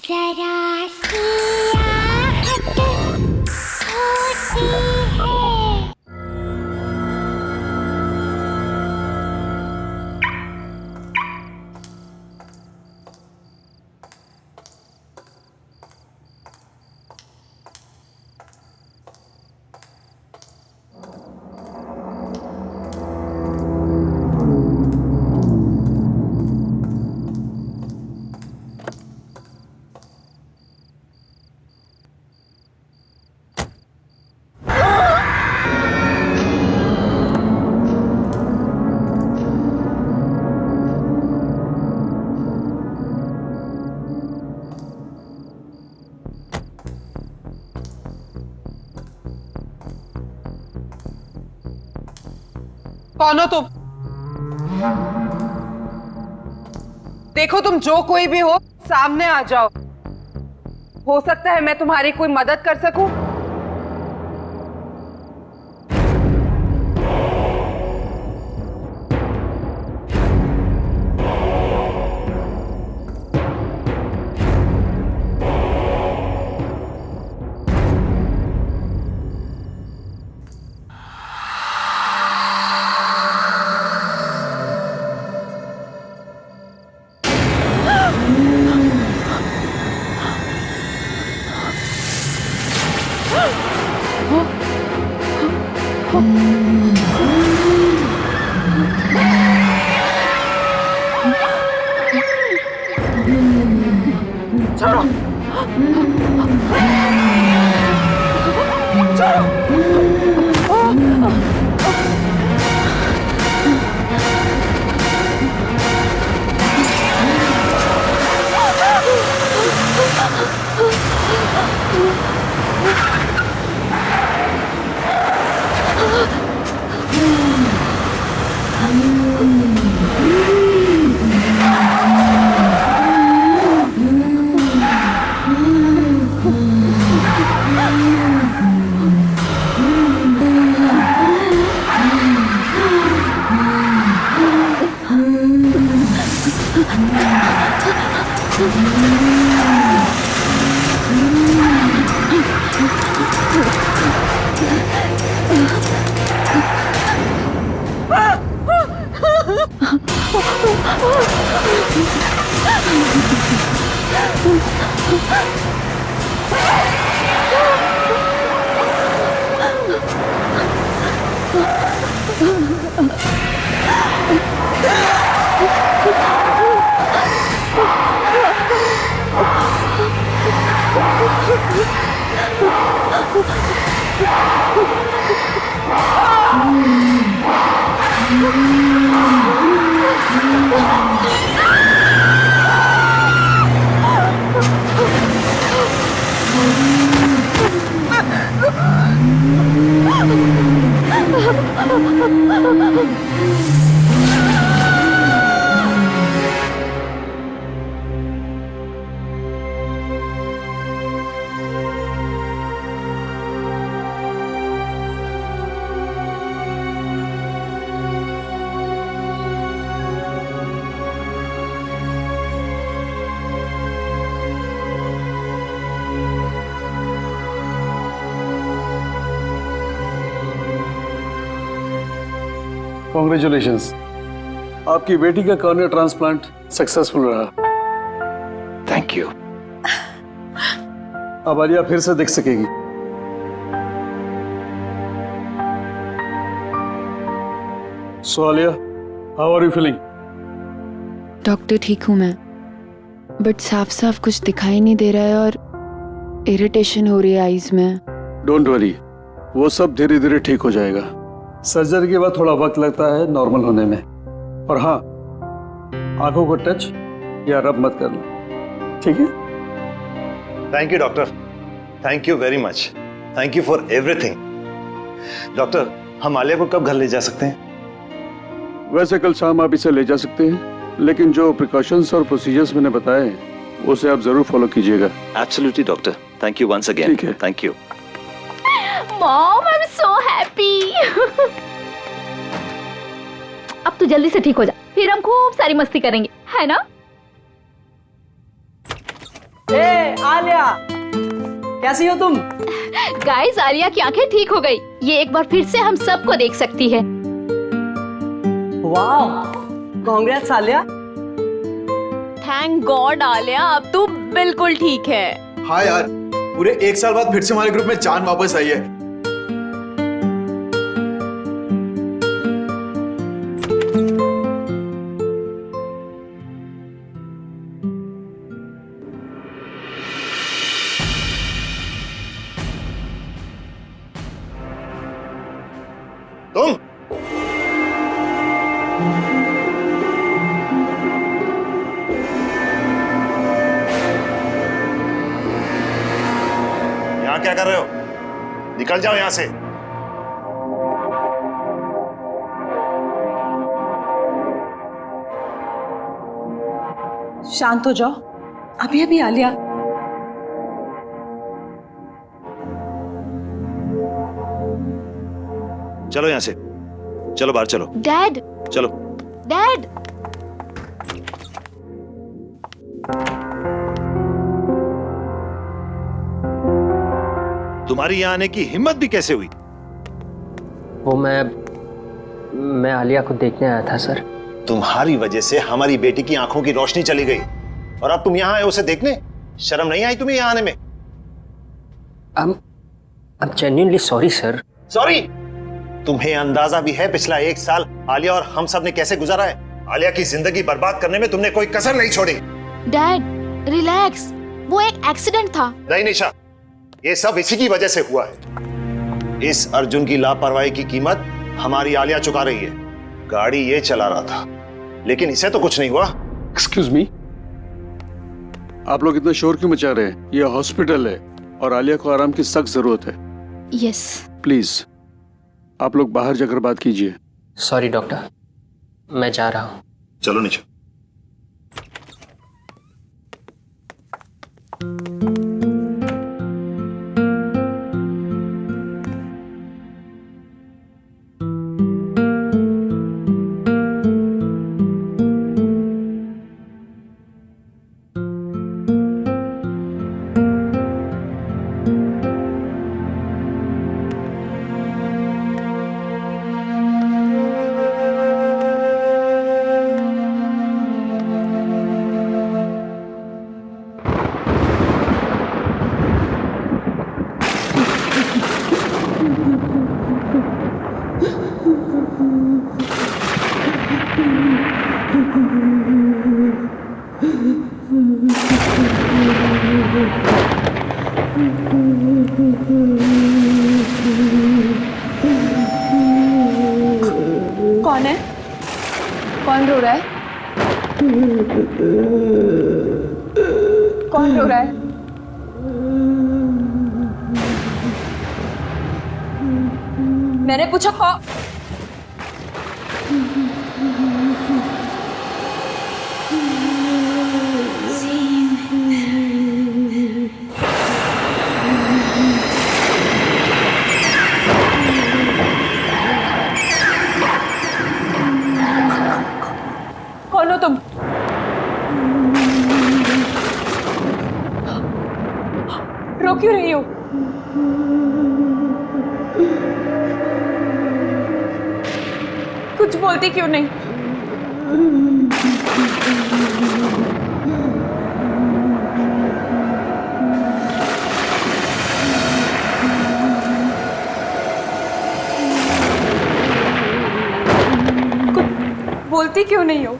जरा सी आहट होती है। कौन हो तुम? देखो, तुम जो कोई भी हो, सामने आ जाओ। हो सकता है मैं तुम्हारी कोई मदद कर सकूं। कॉन्ग्रेचुलेशंस, आपकी बेटी का कॉर्निया ट्रांसप्लांट सक्सेसफुल रहा। Thank you. अब आलिया फिर से देख सकेगी। So Alia, how are you feeling? Doctor, ठीक हूँ मैं, बट साफ साफ कुछ दिखाई नहीं दे रहा है और इरिटेशन हो रही है आईज में। डोंट वरी, वो सब धीरे धीरे ठीक हो जाएगा। सर्जरी के बाद थोड़ा वक्त लगता है नॉर्मल होने में। और हाँ, आंखों को टच या रब मत करना, ठीक है? Thank you doctor, thank you very much, thank you for everything. Doctor, हम आलिया को कब घर ले जा सकते हैं? वैसे कल शाम आप इसे ले जा सकते हैं, लेकिन जो प्रिकॉशंस और प्रोसीजर्स मैंने बताए हैं उसे आप जरूर फॉलो कीजिएगा। Absolutely doctor, thank you once again. ठीक है। Thank you. Mom, I am so happy. अब तू जल्दी से ठीक हो जा, फिर हम खूब सारी मस्ती करेंगे, है ना? आलिया, कैसी हो तुम? गाइस, आलिया की आंखें ठीक हो गई। ये एक बार फिर से हम सबको देख सकती है। वाह, congrats Alia. Thank God Alia, अब तू बिल्कुल ठीक है। हाँ यार, पूरे 1 साल बाद फिर से हमारे ग्रुप में जान वापस आई है। तुम यहाँ क्या कर रहे हो? निकल जाओ यहां से। शांत हो जाओ। अभी अभी आलिया। चलो यहां से, चलो बाहर चलो। डैड, चलो। डैड, तुम्हारी यहां आने की हिम्मत भी कैसे हुई? वो मैं आलिया को देखने आया था सर। तुम्हारी वजह से हमारी बेटी की आंखों की रोशनी चली गई और अब तुम यहां आए उसे देखने? शर्म नहीं आई तुम्हें यहां आने में? I'm genuinely sorry sir. Sorry? तुम्हें अंदाजा भी है पिछला 1 साल आलिया और हम सब ने कैसे गुजारा है? आलिया की जिंदगी बर्बाद करने में तुमने कोई कसर नहीं छोड़ी। Dad, relax. वो एक एक्सीडेंट था। नहीं निशा, ये सब इसी की वजह से हुआ है। इस अर्जुन की लापरवाही की कीमत हमारी आलिया चुका रही है। गाड़ी ये चला रहा था, लेकिन इसे तो कुछ नहीं हुआ। एक्सक्यूज मी, आप लोग इतना शोर क्यों मचा रहे हैं? ये हॉस्पिटल है और आलिया को आराम की सख्त जरूरत है। यस। प्लीज आप लोग बाहर जाकर बात कीजिए। सॉरी डॉक्टर, मैं जा रहा हूँ। चलो निशा। कौन है? कौन रो रहा है? कौन रो रहा है? मैंने पूछा कौन? कौन हो तुम? रो क्यों रही हो? कुछ बोलती क्यों नहीं? कुछ बोलती क्यों नहीं हो?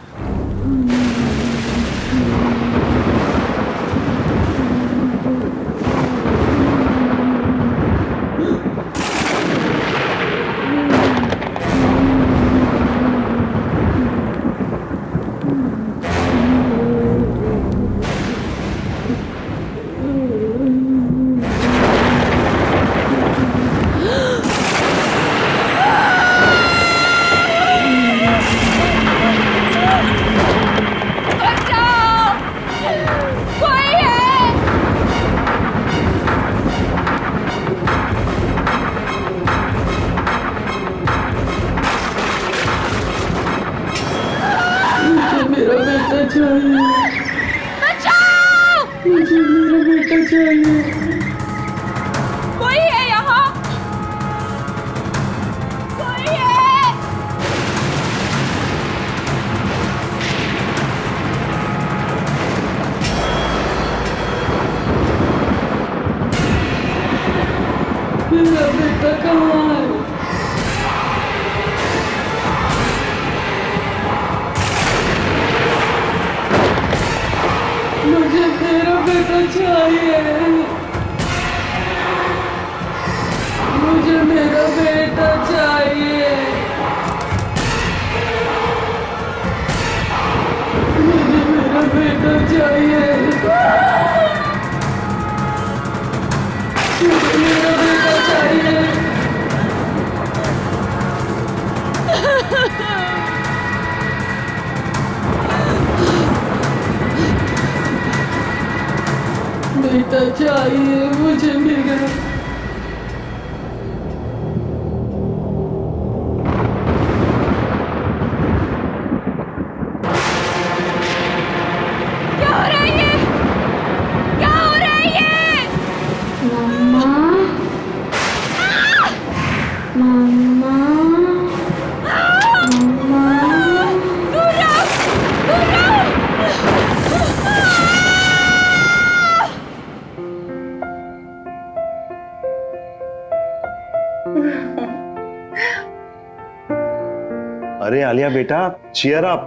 मेरा बेटा चाहिए। बचाओ! मुझे मेरा बेटा चाहिए। कोई है यहाँ? कोई है? मेरा बेटा कहाँ है? मुझे मेरा बेटा चाहिए। मुझे मेरा बेटा चाहिए। मुझे मेरा बेटा चाहिए। मुझे मेरा बेटा चाहिए। बेटा चाहिए मुझे मेरा। क्या हो रहा है ये? क्या हो रहा है ये? मम्मा मम्मा मम्मा दूर रहो! दूर रहो! अरे आलिया बेटा, चीयर अप।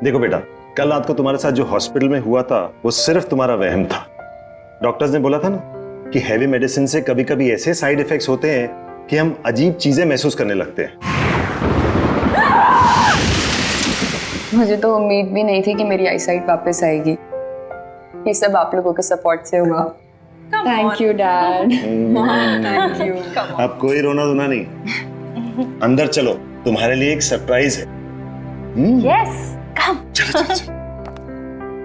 देखो बेटा, कल रात को तुम्हारे साथ जो हॉस्पिटल में हुआ था वो सिर्फ तुम्हारा वहम था। डॉक्टर्स ने बोला था ना कि हैवी मेडिसिन से कभी कभी ऐसे साइड इफेक्ट्स होते हैं कि हम अजीब चीजें महसूस करने लगते हैं। मुझे तो उम्मीद भी नहीं थी कि मेरी आईसाइट वापस आएगी। ये सब आप लोगों के सपोर्ट से हुआ। Thank you dad. Thank you. अब कोई रोना धोना नहीं, अंदर चलो, तुम्हारे लिए एक सरप्राइज है। यस, कम। चलो चलो चलो।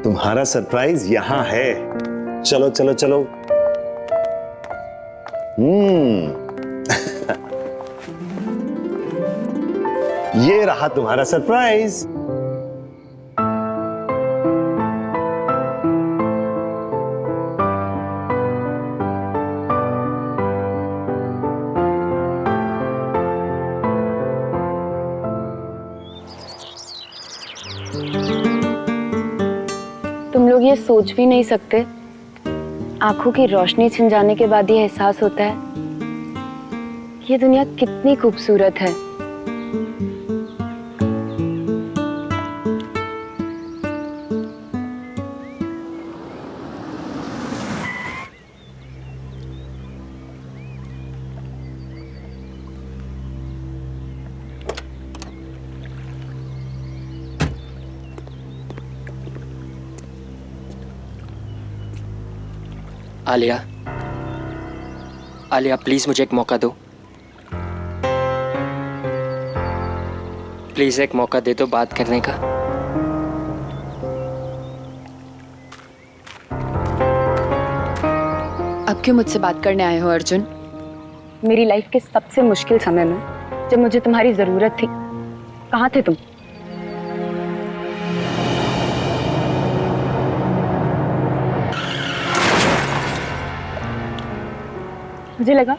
तुम्हारा सरप्राइज यहाँ है। चलो चलो चलो। ये रहा तुम्हारा सरप्राइज। तुम लोग ये सोच भी नहीं सकते, आंखों की रोशनी छिन जाने के बाद ये एहसास होता है कि ये दुनिया कितनी खूबसूरत है। आलिया, आलिया प्लीज मुझे एक मौका दो। प्लीज एक मौका दे दो बात करने का। अब क्यों मुझसे बात करने आए हो अर्जुन? मेरी लाइफ के सबसे मुश्किल समय में जब मुझे तुम्हारी जरूरत थी, कहाँ थे तुम? मुझे लगा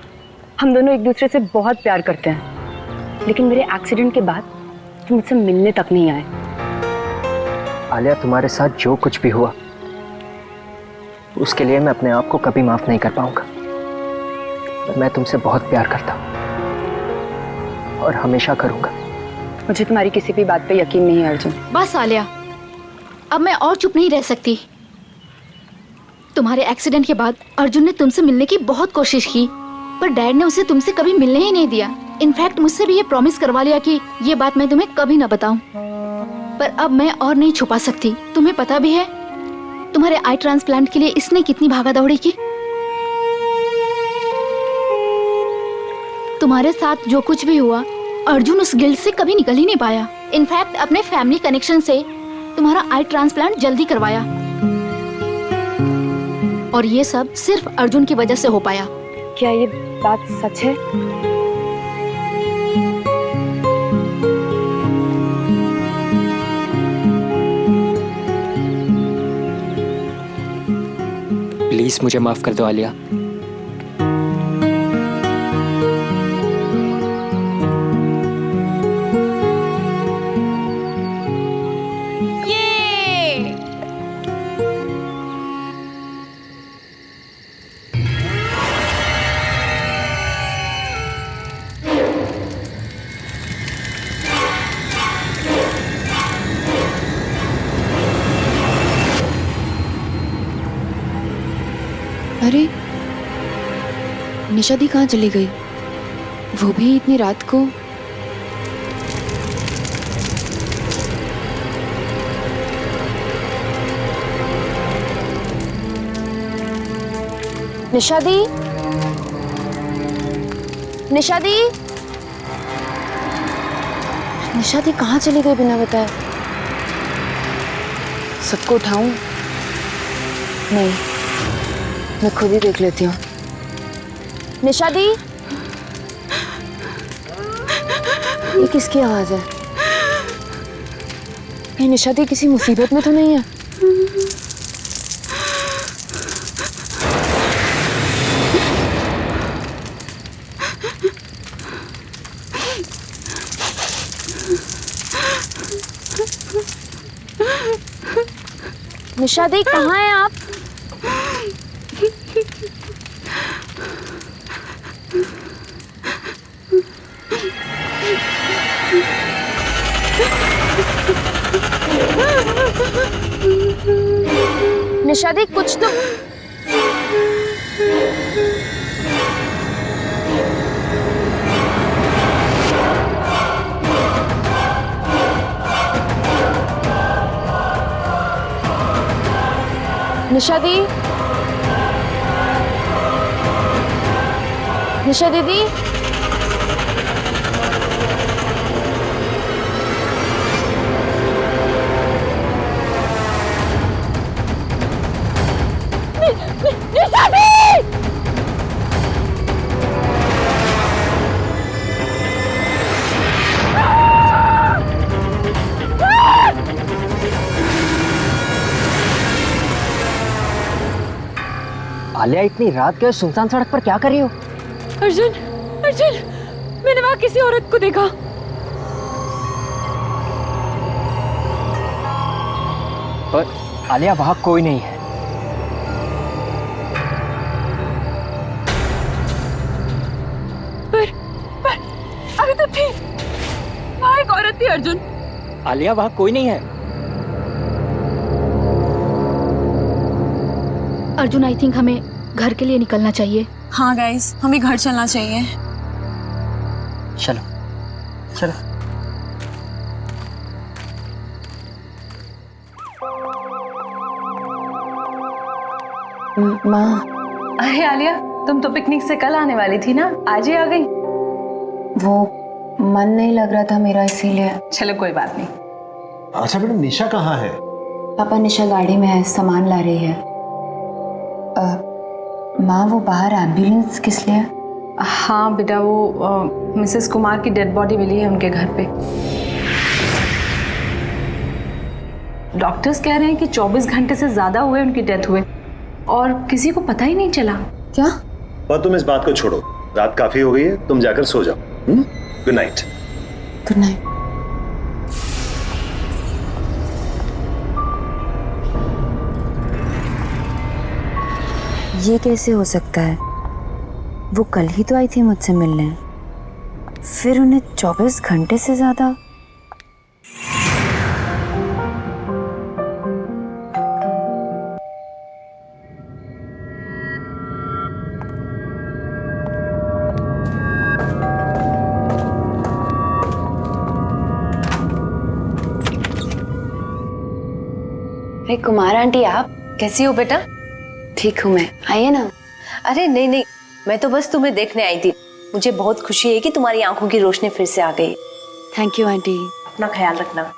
हम दोनों एक दूसरे से बहुत प्यार करते हैं, लेकिन मेरे एक्सीडेंट के बाद तुम मुझसे मिलने तक नहीं आए। आलिया, तुम्हारे साथ जो कुछ भी हुआ उसके लिए मैं अपने आप को कभी माफ नहीं कर पाऊंगा। मैं तुमसे बहुत प्यार करता हूं और हमेशा करूंगा। मुझे तुम्हारी किसी भी बात पे यकीन नहीं है अर्जुन। बस आलिया, अब मैं और चुप नहीं रह सकती। तुम्हारे एक्सीडेंट के बाद अर्जुन ने तुमसे मिलने की बहुत कोशिश की, पर डैड ने उसे तुमसे कभी मिलने ही नहीं दिया। इनफैक्ट मुझसे भी ये प्रॉमिस करवा लिया कि ये बात मैं तुम्हें कभी ना बताऊं। पर अब मैं और नहीं छुपा सकती। तुम्हें पता भी है तुम्हारे आई ट्रांसप्लांट के लिए इसने कितनी भागा दौड़ी की। तुम्हारे साथ जो कुछ भी हुआ, अर्जुन उस गिल्ट से कभी निकल ही नहीं पाया। इनफैक्ट अपने फैमिली कनेक्शन से तुम्हारा आई ट्रांसप्लांट जल्दी करवाया, और ये सब सिर्फ अर्जुन की वजह से हो पाया। क्या ये बात सच है? प्लीज मुझे माफ कर दो आलिया। अरे निशा दी कहाँ चली गई, वो भी इतनी रात को। निशा दी, निशा दी, निशा दी कहाँ चली गई बिना बताए? सबको उठाऊं? नहीं, मैं खुद ही देख लेती हूँ। निशा दी, ये किसकी आवाज है? ये निशा दी किसी मुसीबत में तो नहीं है? निशा दी कहाँ हैं आप? निशा दी कुछ तो। निशा दी, निशा दीदी, निशा दी! आलिया इतनी रात के सुनसान सड़क पर क्या कर रही हो? अर्जुन, अर्जुन, मैंने वहां किसी औरत को देखा। पर आलिया वहां कोई नहीं है। पर अभी तो थी, वहां एक औरत थी अर्जुन। आलिया वहां कोई नहीं है। अर्जुन, आई थिंक हमें घर के लिए निकलना चाहिए। हाँ गाइस, हमें घर चलना चाहिए। चलो चलो। माँ, अरे आलिया, तुम तो पिकनिक से कल आने वाली थी ना, आज ही आ गई। वो मन नहीं लग रहा था मेरा, इसीलिए। चलो कोई बात नहीं। अच्छा बेटा, निशा कहाँ है? पापा, निशा गाड़ी में है, सामान ला रही है। माँ, वो बाहर एम्बुलेंस किस लिए? हाँ बेटा, वो मिसेस कुमार की डेड बॉडी मिली है उनके घर पे। डॉक्टर्स कह रहे हैं कि 24 घंटे से ज्यादा हुए उनकी डेथ हुए और किसी को पता ही नहीं चला। क्या? और तुम इस बात को छोड़ो, रात काफी हो गई है, तुम जाकर सो जाओ। Good night. Good night. ये कैसे हो सकता है? वो कल ही तो आई थी मुझसे मिलने, फिर उन्हें 24 घंटे से ज्यादा। अरे कुमार आंटी, आप कैसी हो बेटा? ठीक हूँ मैं, आइए ना। अरे नहीं नहीं, मैं तो बस तुम्हें देखने आई थी। मुझे बहुत खुशी है कि तुम्हारी आंखों की रोशनी फिर से आ गई। Thank you aunty. अपना ख्याल रखना।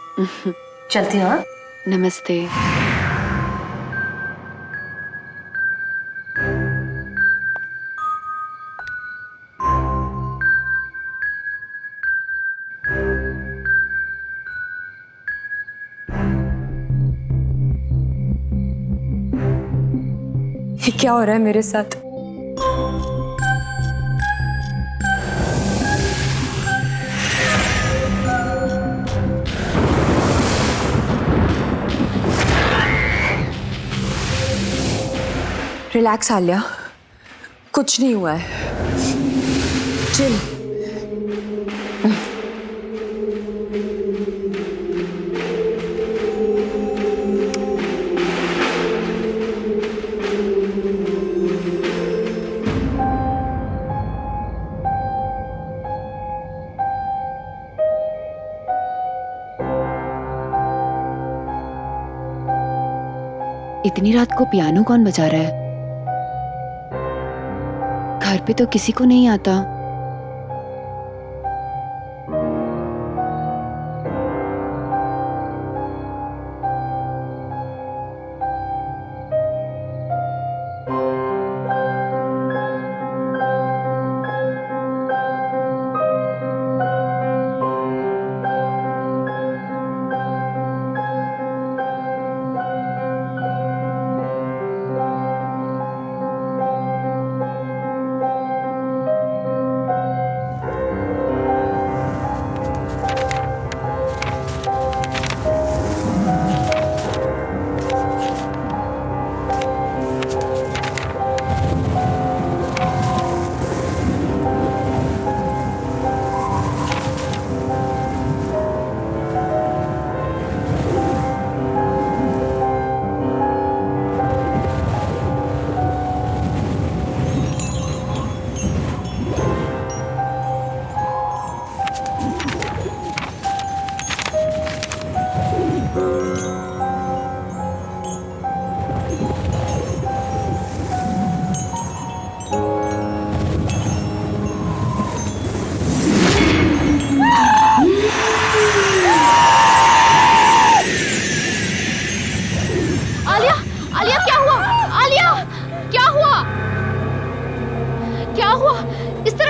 चलती हूँ। नमस्ते। ये क्या हो रहा है मेरे साथ? रिलैक्स आलिया, कुछ नहीं हुआ है। चिल। इतनी रात को पियानो कौन बजा रहा है? घर पे तो किसी को नहीं आता।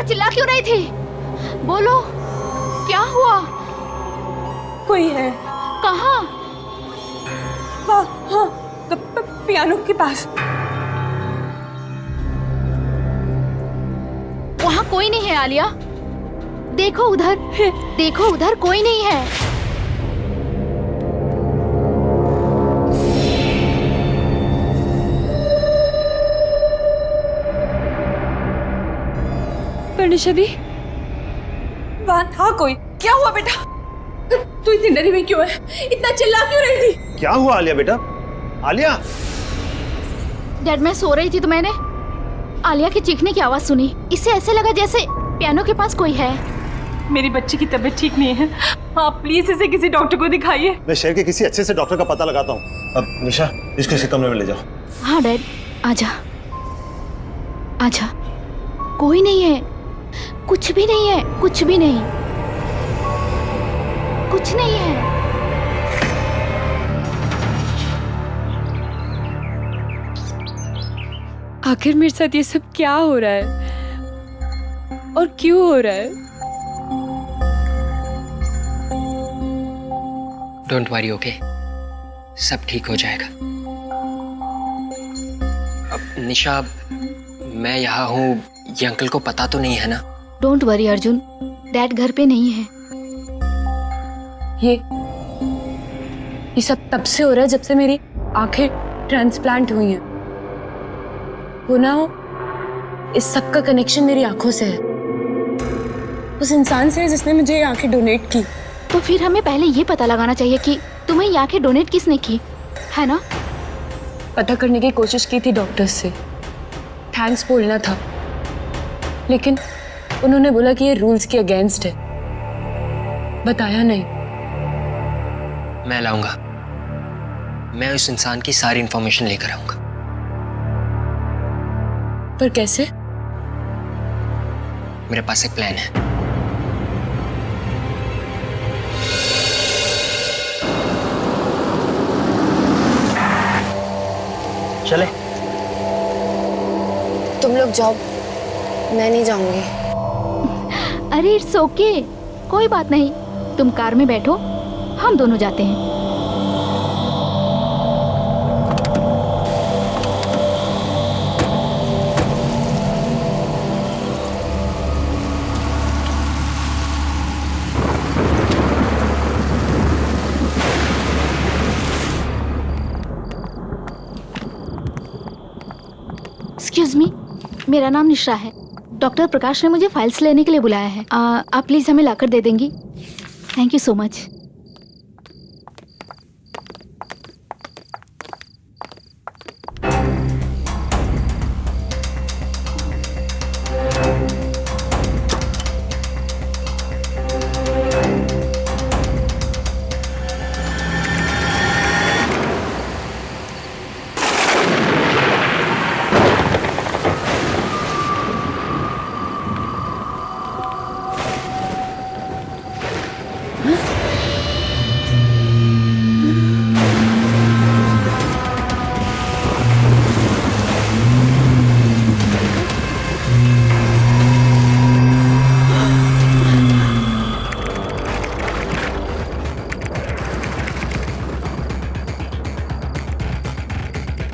चिल्ला क्यों रही थी? बोलो, क्या हुआ? कोई है। कहाँ? हाँ, पियानो के पास। वहाँ कोई नहीं है आलिया। देखो उधर, देखो उधर कोई नहीं है। निशा दी, वहाँ था कोई। क्या हुआ बेटा? तू इतनी डरी हुई क्यों है? इतना चिल्ला क्यों रही थी? क्या हुआ आलिया बेटा? आलिया! डैड, मैं सो रही थी तो मैंने आलिया की चीखने की आवाज सुनी। इससे ऐसे लगा जैसे पियानो के पास कोई है। मेरी बच्ची की तबीयत ठीक नहीं है, आप प्लीज इसे किसी डॉक्टर को दिखाइए। मैं शहर के किसी अच्छे से डॉक्टर का पता लगाता हूँ। अब निशा, इसको इसी कमरे में ले जाओ। हाँ डैड, आजा आजा। कोई नहीं है, कुछ भी नहीं है, कुछ भी नहीं, कुछ नहीं है। आखिर मेरे साथ ये सब क्या हो रहा है और क्यों हो रहा है? डोंट वरी, ओके, सब ठीक हो जाएगा। अब निशा, मैं यहाँ हूँ, ये अंकल को पता तो नहीं है ना? डोंट वरी अर्जुन, डैड घर पे नहीं है। ये सब तब से हो रहा है जब से मेरी आंखें ट्रांसप्लांट हुई हैं। वो ना, इस सब का कनेक्शन मेरी आंखों से है, उस इंसान से है जिसने मुझे ये आंखें डोनेट की। तो फिर हमें पहले ये पता लगाना चाहिए कि तुम्हें ये आंखें डोनेट किसने की, है ना? पता करने की कोशिश की थी डॉक्टर्स से, थैंक्स बोलना था, लेकिन उन्होंने बोला कि ये रूल्स के अगेंस्ट है। बताया नहीं। मैं लाऊंगा, मैं उस इंसान की सारी इंफॉर्मेशन लेकर आऊंगा। पर कैसे? मेरे पास एक प्लान है। चले? तुम लोग जाओ, मैं नहीं जाऊंगी। अरे इट्स ओके, कोई बात नहीं। तुम कार में बैठो, हम दोनों जाते हैं। एक्सक्यूज मी, मेरा नाम निशा है। डॉक्टर प्रकाश ने मुझे फाइल्स लेने के लिए बुलाया है। आप प्लीज हमें लाकर दे देंगी? Thank you so much.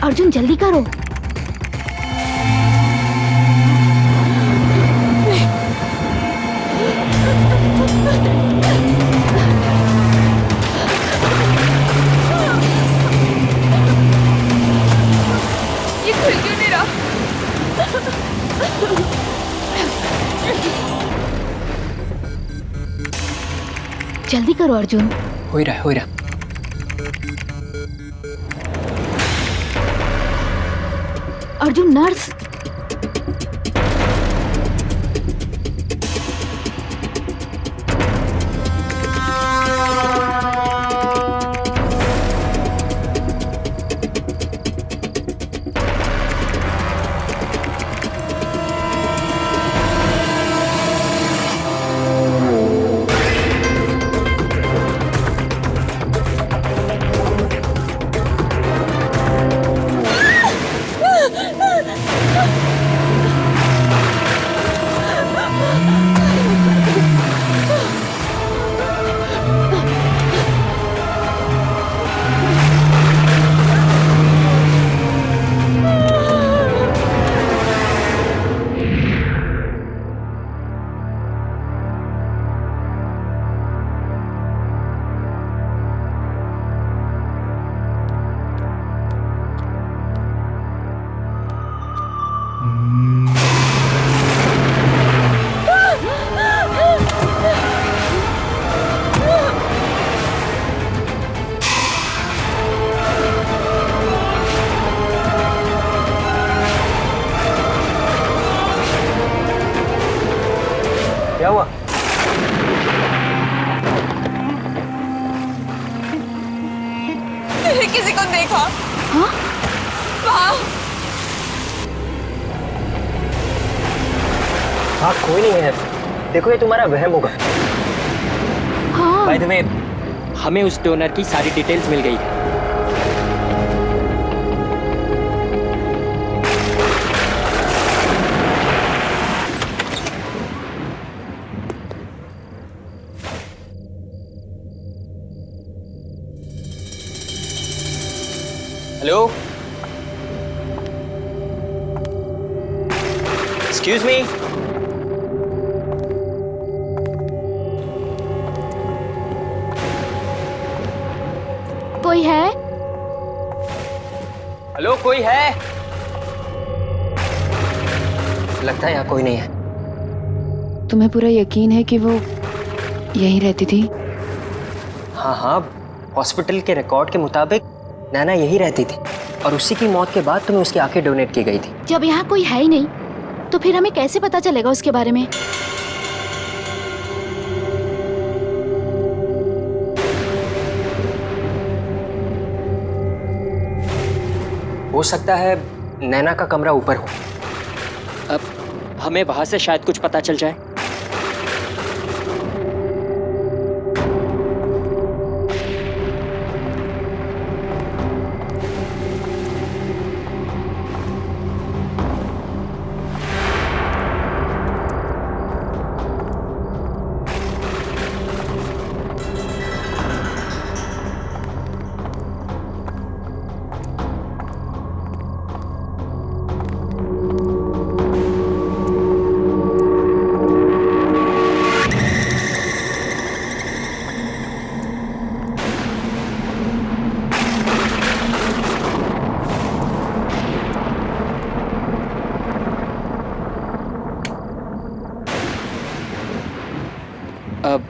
Arjun जल्दी करो। ये खुल क्यों नहीं रहा? जल्दी करो अर्जुन। हो ही रहा है, हो ही रहा। अर्जुन नर्स। क्या हुआ? किसी को देखा? हाँ? वहाँ हाँ, कोई नहीं है। देखो, ये तुम्हारा वहम होगा। हाँ। बाय द वे, हमें उस डोनर की सारी डिटेल्स मिल गई। Hello, excuse me. कोई है? हेलो, कोई है? लगता है यहाँ कोई नहीं है। तुम्हें पूरा यकीन है कि वो यहीं रहती थी? हाँ हाँ, हॉस्पिटल के रिकॉर्ड के मुताबिक नैना यही रहती थी और उसी की मौत के बाद तुम्हें उसकी आंखें डोनेट की गई थी। जब यहाँ कोई है ही नहीं तो फिर हमें कैसे पता चलेगा उसके बारे में? हो सकता है नैना का कमरा ऊपर हो। अब हमें वहां से शायद कुछ पता चल जाए।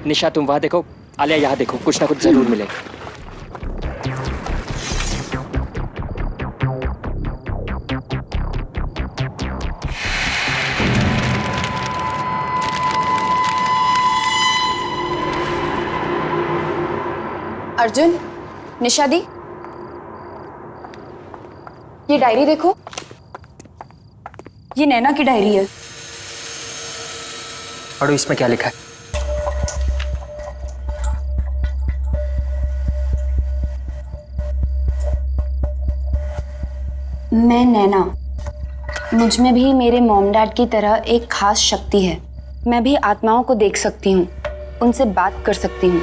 निशा तुम वहाँ देखो, आलिया यहाँ देखो, कुछ ना कुछ जरूर मिलेगा। अर्जुन, निशा दी, ये डायरी देखो, ये नैना की डायरी है। पढ़ो इसमें क्या लिखा है। मैं नैना, मुझ में भी मेरे मॉम डैड की तरह एक खास शक्ति है। मैं भी आत्माओं को देख सकती हूँ, उनसे बात कर सकती हूँ।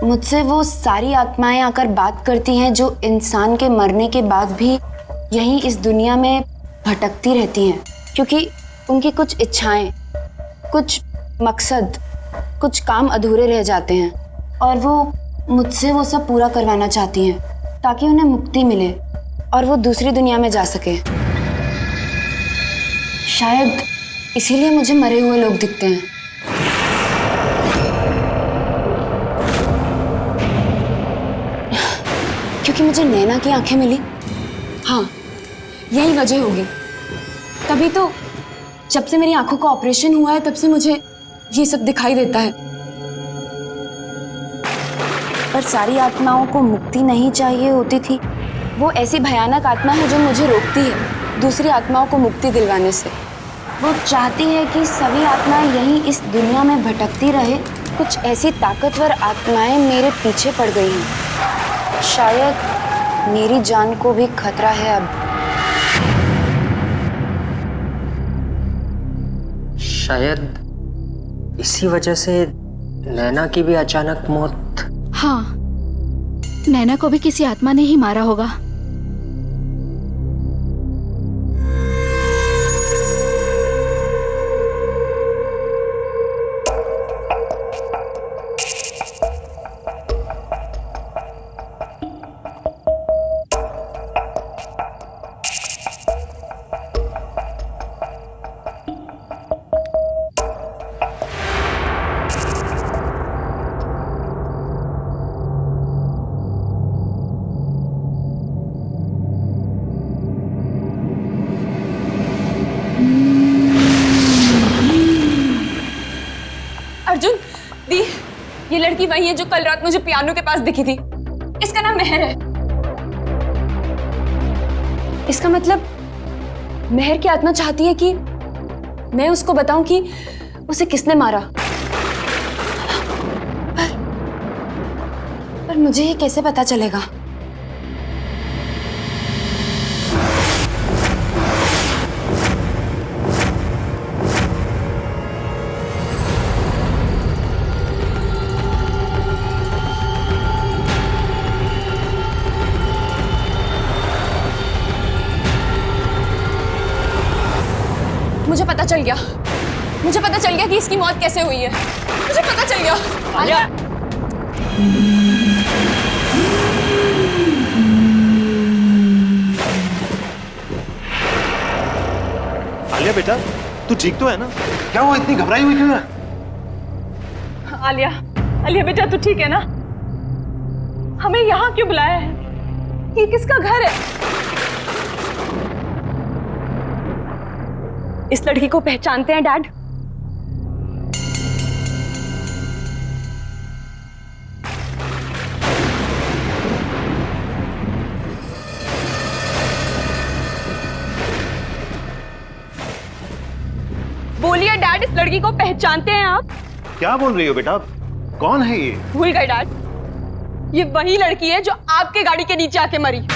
मुझसे वो सारी आत्माएं आकर बात करती हैं जो इंसान के मरने के बाद भी यहीं इस दुनिया में भटकती रहती हैं, क्योंकि उनकी कुछ इच्छाएं, कुछ मकसद, कुछ काम अधूरे रह जाते हैं और वो मुझसे वो सब पूरा करवाना चाहती हैं ताकि उन्हें मुक्ति मिले और वो दूसरी दुनिया में जा सके। शायद इसीलिए मुझे मरे हुए लोग दिखते हैं। क्योंकि मुझे नैना की आंखें मिली। हाँ, यही वजह होगी। तभी तो जब से मेरी आंखों का ऑपरेशन हुआ है तब से मुझे ये सब दिखाई देता है। पर सारी आत्माओं को मुक्ति नहीं चाहिए होती थी। वो ऐसी भयानक आत्मा है जो मुझे रोकती है दूसरी आत्माओं को मुक्ति दिलवाने से। वो चाहती है कि सभी आत्माएं यहीं इस दुनिया में भटकती रहे। कुछ ऐसी ताकतवर आत्माएं मेरे पीछे पड़ गई हैं। शायद मेरी जान को भी खतरा है अब। शायद इसी वजह से नैना की भी अचानक मौत। हाँ, नैना को भी किसी आत्मा ने ही मारा होगा। अर्जुन, दी, ये लड़की वही है जो कल रात मुझे पियानो के पास दिखी थी। इसका नाम मेहर है। इसका मतलब मेहर की आत्मा चाहती है कि मैं उसको बताऊं कि उसे किसने मारा। पर मुझे ये कैसे पता चलेगा? मुझे पता चल गया कि इसकी मौत कैसे हुई है। मुझे पता चल गया। आलिया, आलिया बेटा, तू ठीक तो है ना? क्या हुआ, इतनी घबराई हुई क्यों है? आलिया, आलिया बेटा तू ठीक है ना? हमें यहाँ क्यों बुलाया है? ये किसका घर है? इस लड़की को पहचानते हैं डैड? बोलिए डैड, इस लड़की को पहचानते हैं आप? क्या बोल रही हो बेटा? कौन है ये? भूल गए डैड, ये वही लड़की है जो आपके गाड़ी के नीचे आके मरी।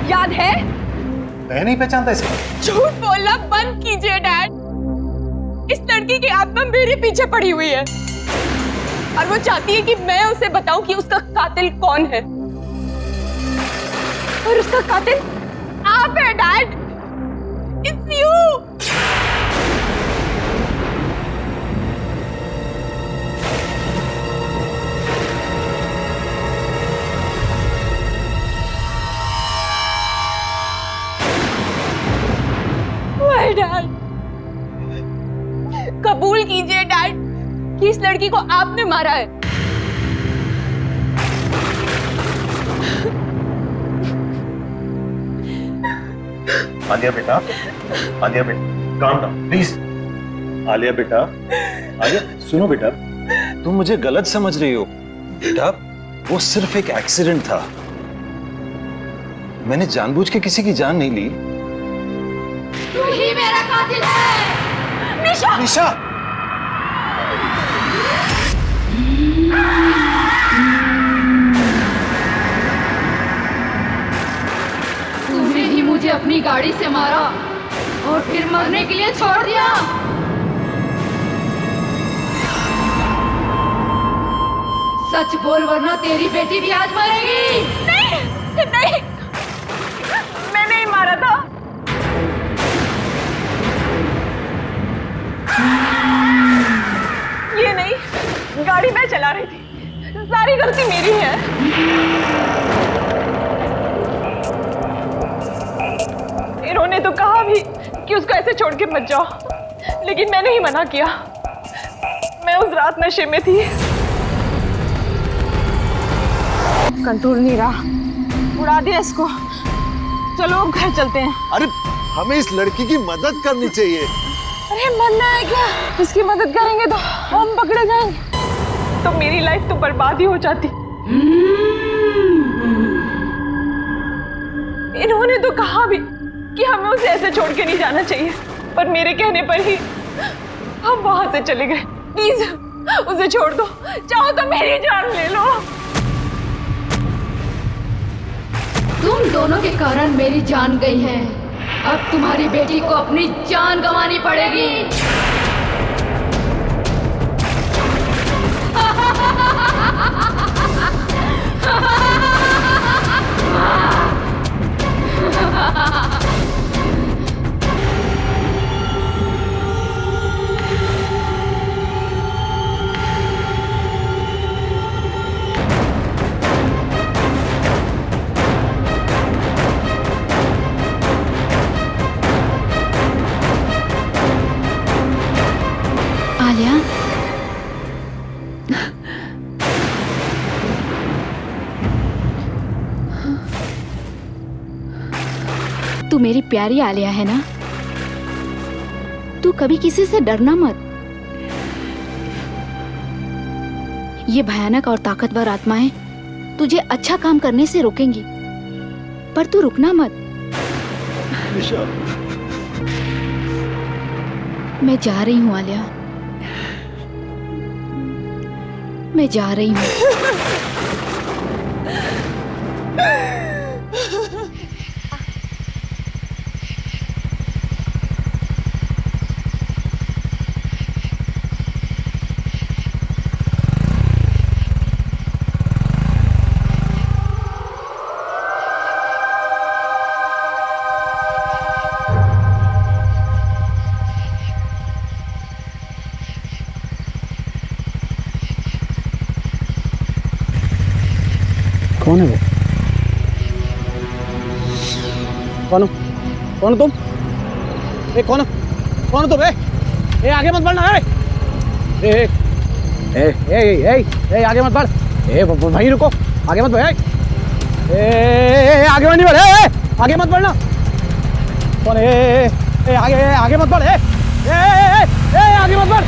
याद है? मैं नहीं पहचानता इसे। झूठ बोलना बंद कीजिए डैड। इस लड़की की आत्मा मेरे पीछे पड़ी हुई है और वो चाहती है कि मैं उसे बताऊं कि उसका कातिल कौन है। और उसका कातिल आप है डैड। It's you. है डैड। कबूल कीजिए डैड कि इस लड़की को आपने मारा है। आलिया बेटा, आलिया बेटा, काम डाउन प्लीज। आलिया बेटा, आलिया सुनो बेटा, तुम मुझे गलत समझ रही हो बेटा, वो सिर्फ एक एक्सीडेंट था। मैंने जानबूझ के किसी की जान नहीं ली। तू ही मेरा कातिल है। निशा, निशा, तूने ही मुझे अपनी गाड़ी से मारा और फिर मरने के लिए छोड़ दिया। सच बोल वरना तेरी बेटी भी आज मरेगी। नहीं नहीं, मैं नहीं मारा था। ये नहीं, गाड़ी मैं चला रही थी, सारी गलती मेरी है। इन्होंने तो कहा भी कि उसको ऐसे छोड़ के मत जाओ, लेकिन मैंने ही मना किया। मैं उस रात नशे में थी, कंट्रोल नहीं रहा, उड़ा दिया इसको। चलो अब घर चलते हैं। अरे हमें इस लड़की की मदद करनी चाहिए। अरे मरना है क्या? इसकी मदद करेंगे तो हम पकड़े जाएंगे, तो मेरी लाइफ तो बर्बाद ही हो जाती। इन्होंने तो कहा भी कि हमें उसे ऐसे छोड़ के नहीं जाना चाहिए, पर मेरे कहने पर ही हम वहां से चले गए। प्लीज उसे छोड़ दो, चाहो तो मेरी जान ले लो। तुम दोनों के कारण मेरी जान गई है, अब तुम्हारी बेटी को अपनी जान गंवानी पड़ेगी। आलिया, तू मेरी प्यारी आलिया है ना? तू कभी किसी से डरना मत। ये भयानक और ताकतवर आत्माएं तुझे अच्छा काम करने से रोकेंगी, पर तू रुकना मत। निशा, मैं जा रही हूँ आलिया, मैं जा रही हूँ। कौन है वो? कौन हो? कौन हो तुम? कौन हो तुम? आगे मत बढ़ना। आगे मत बढ़। वहीं रुको, आगे मत बढ़। आगे नहीं बढ़। आगे मत बढ़ना। कौन है? आगे मत बढ़। आगे मत बढ़।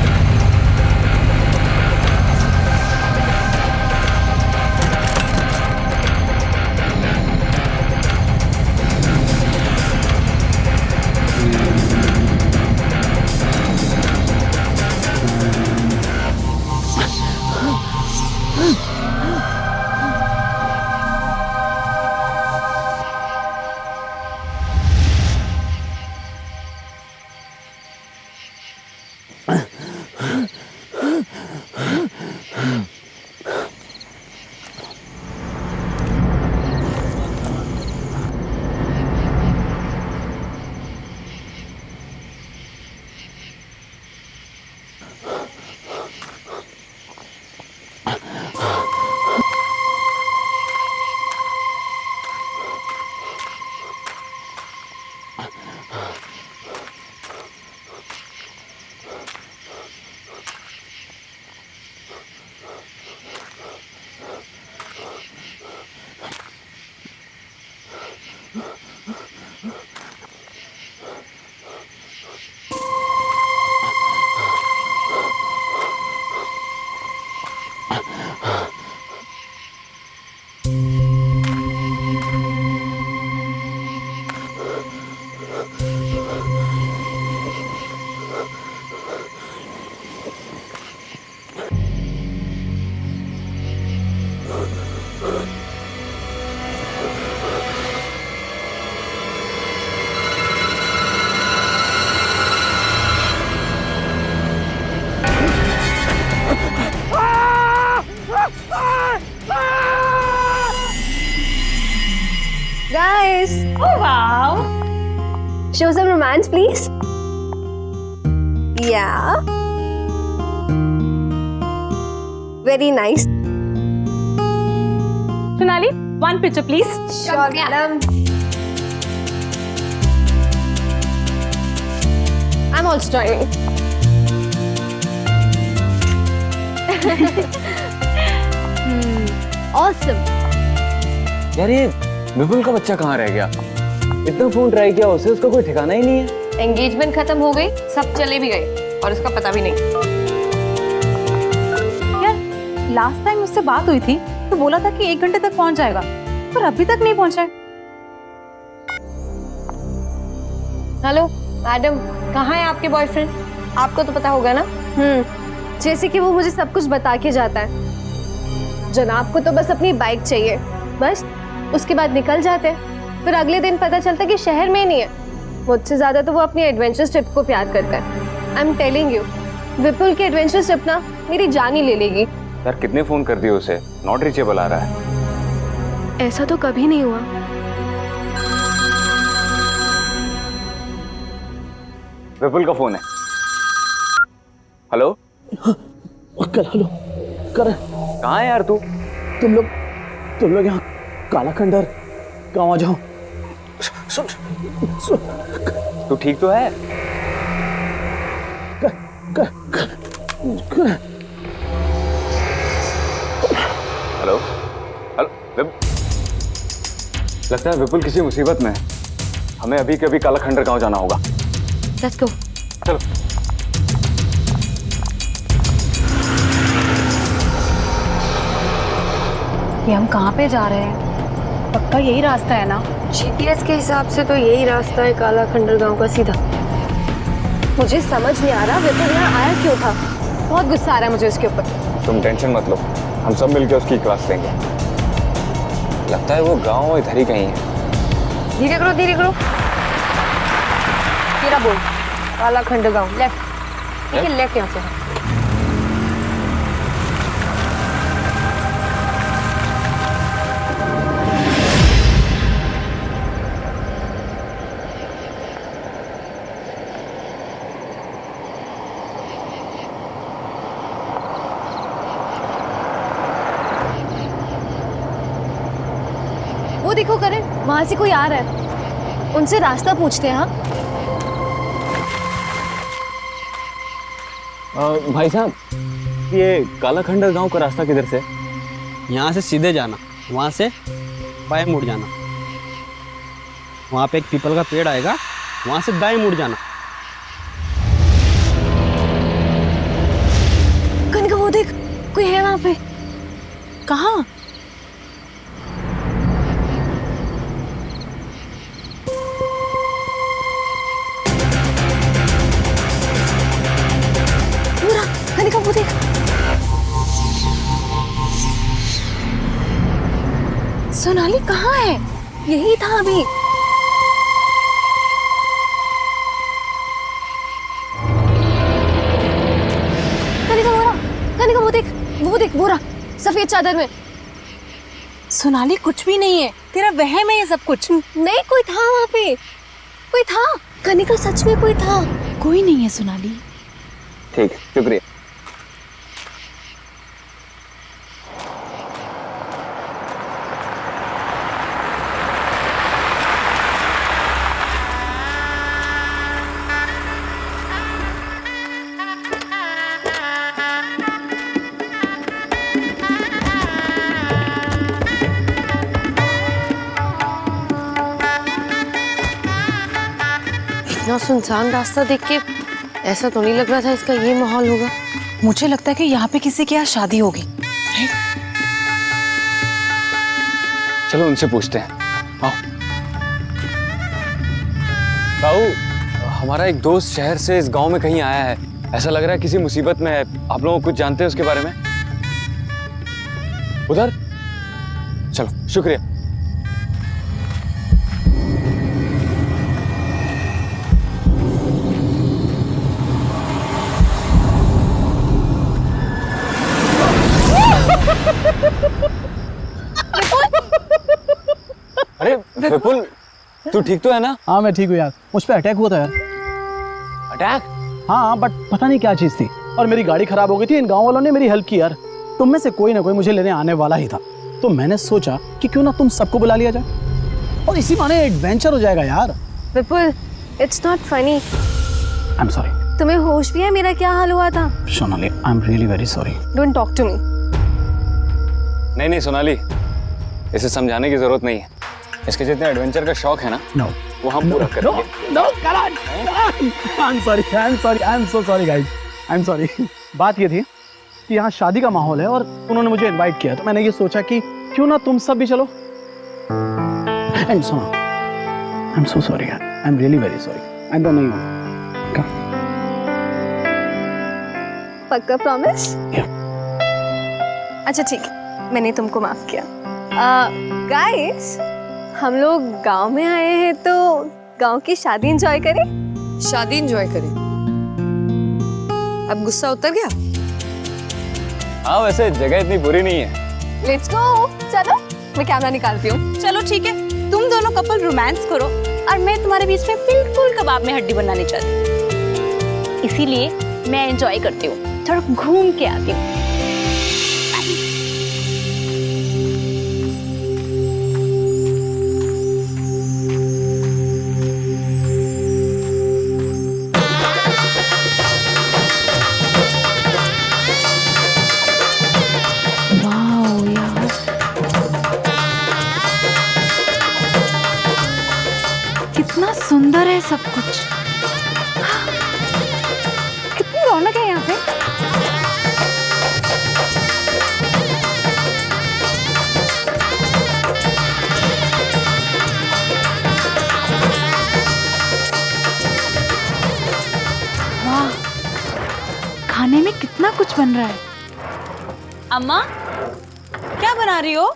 Nice. Oh wow. Show some romance, please. Yeah. Very nice. Sonali, one picture please. Sure, madam. I'm also joining. Awesome. यार ये विपुल का बच्चा कहाँ रह गया? इतना फोन ट्राई किया उसे, उसका कोई ठिकाना ही नहीं है। एंगेजमेंट खत्म हो गई, सब चले भी गए और उसका पता भी नहीं। यार लास्ट टाइम उससे बात हुई थी तो बोला था कि 1 घंटे तक पहुंच जाएगा, पर अभी तक नहीं पहुंचा है। हेलो मैडम, कहाँ है आपके बॉयफ्रेंड? आपको तो पता होगा ना। जैसे कि वो मुझे सब कुछ बता के जाता है। जनाब को तो बस अपनी बाइक चाहिए, बस उसके बाद निकल जाते हैं। फिर अगले दिन पता चलता है कि शहर में ही नहीं है। मुझसे ज्यादा तो वो अपनी एडवेंचर ट्रिप को प्यार करता है। आई एम टेलिंग यू, विपुल की एडवेंचर ट्रिप ना मेरी जान ही ले लेगी। यार कितने फोन कर दिए उसे, नॉट रीचेबल आ रहा है। ऐसा तो कभी नहीं हुआ। विपुल का फोन है। हेलो अंकल हेलो कर। कहाँ है यार तू? तुम लोग यहाँ काला खंडर गाँव आ जाओ। सुन तू ठीक तो है? हेलो हेलो लगता है विपुल किसी मुसीबत में है। हमें अभी के अभी काला खंडर गाँव जाना होगा। Let's go. चलो। ये हम कहाँ पे जा रहे हैं? पक्का यही रास्ता है ना? जीपीएस के हिसाब से तो यही रास्ता है काला खंडर गांव का सीधा। मुझे समझ नहीं आ रहा विपुल यहाँ आया क्यों था। बहुत गुस्सा आ रहा है मुझे उसके ऊपर। तुम टेंशन मत लो, हम सब मिलकर उसकी क्लास लेंगे। लगता है वो गांव इधर ही कहीं है। धीरे करो धीरे करो। तेरा बोल। काला खंडर गांव लेफ्ट। ठीक है, लेफ्ट यहाँ से। वो देखो करण, वहां से कोई आ रहा है। उनसे रास्ता पूछते हैं। हाँ भाई साहब, ये काला खंडर गांव का रास्ता किधर से? यहाँ से सीधे जाना, वहाँ से बाएं मुड़ जाना। वहाँ पे एक पीपल का पेड़ आएगा, वहाँ से दाएं मुड़ जाना। कनिका वो देख, कोई है वहाँ पे। कहाँ? कनिका वो देख। सोनाली कहाँ है? यही था अभी। कनिका वो देख वो रहा सफेद चादर में। सोनाली कुछ भी नहीं है, तेरा वहम है ये सब कुछ। नहीं, कोई था वहाँ पे, कोई था। कनिका सच में कोई था। कोई नहीं है सोनाली। ठीक, शुक्रिया। इतना सुनसान रास्ता देख के ऐसा तो नहीं लग रहा था इसका ये माहौल होगा। मुझे लगता है कि यहाँ पे किसी के यहाँ शादी होगी। चलो उनसे पूछते हैं। आओ। ताऊ, हमारा एक दोस्त शहर से इस गांव में कहीं आया है। ऐसा लग रहा है किसी मुसीबत में है। आप लोग कुछ जानते हैं उसके बारे में? उधर? चलो, शुक्रिया। अरे विपुल, तू ठीक तो है ना? हाँ मैं ठीक हूँ यार, मुझ पे अटैक हुआ था यार। अटैक? हाँ बट पता नहीं क्या चीज़ थी, और मेरी गाड़ी खराब हो गई थी। इन गाँव वालों ने मेरी हेल्प की यार। तुम में से कोई ना कोई मुझे लेने आने वाला ही था, तो मैंने सोचा कि क्यों ना तुम सबको बुला लिया जाए और इसी बहाने एडवेंचर हो जाएगा यार। Vipul, it's not funny. I am sorry. तुम्हें होश भी है मेरा क्या हाल हुआ था? Sonali, I am really very sorry. Don't talk to me. नहीं सोनाली, इसे समझाने की जरूरत नहीं है। इसके जितने एडवेंचर का शौक है ना, वो हम पूरा करेंगे। No Karan, I am sorry, I am so sorry guys, I am sorry. बात ये थी कि यहाँ शादी का माहौल है और उन्होंने मुझे इनवाइट किया, तो मैंने ये सोचा कि क्यों ना तुम सब भी चलो। एंड सुनो, आई am so sorry, I am really very sorry. I don't know you. पक्का प्रॉमिस? अच्छा ठीक है, मैंने तुमको माफ किया। गाइस, हम लोग गांव में आए हैं तो गांव की शादी एंजॉय करें। शादी एंजॉय करें? अब गुस्सा उतर गया? हाँ वैसे जगह इतनी बुरी नहीं है। लेट्स गो, चलो मैं कैमरा निकालती हूँ। चलो ठीक है, तुम दोनों कपल रोमांस करो और मैं तुम्हारे बीच में बिल्कुल कबाब में हड्डी बनाने चाहती। इसीलिए मैं एंजॉय करती हूँ, थोड़ा घूम के आती हूँ। कितना सुंदर है सब कुछ। कितनी रौनक है यहाँ पे। वाह, खाने में कितना कुछ बन रहा है। अम्मा, क्या बना रही हो?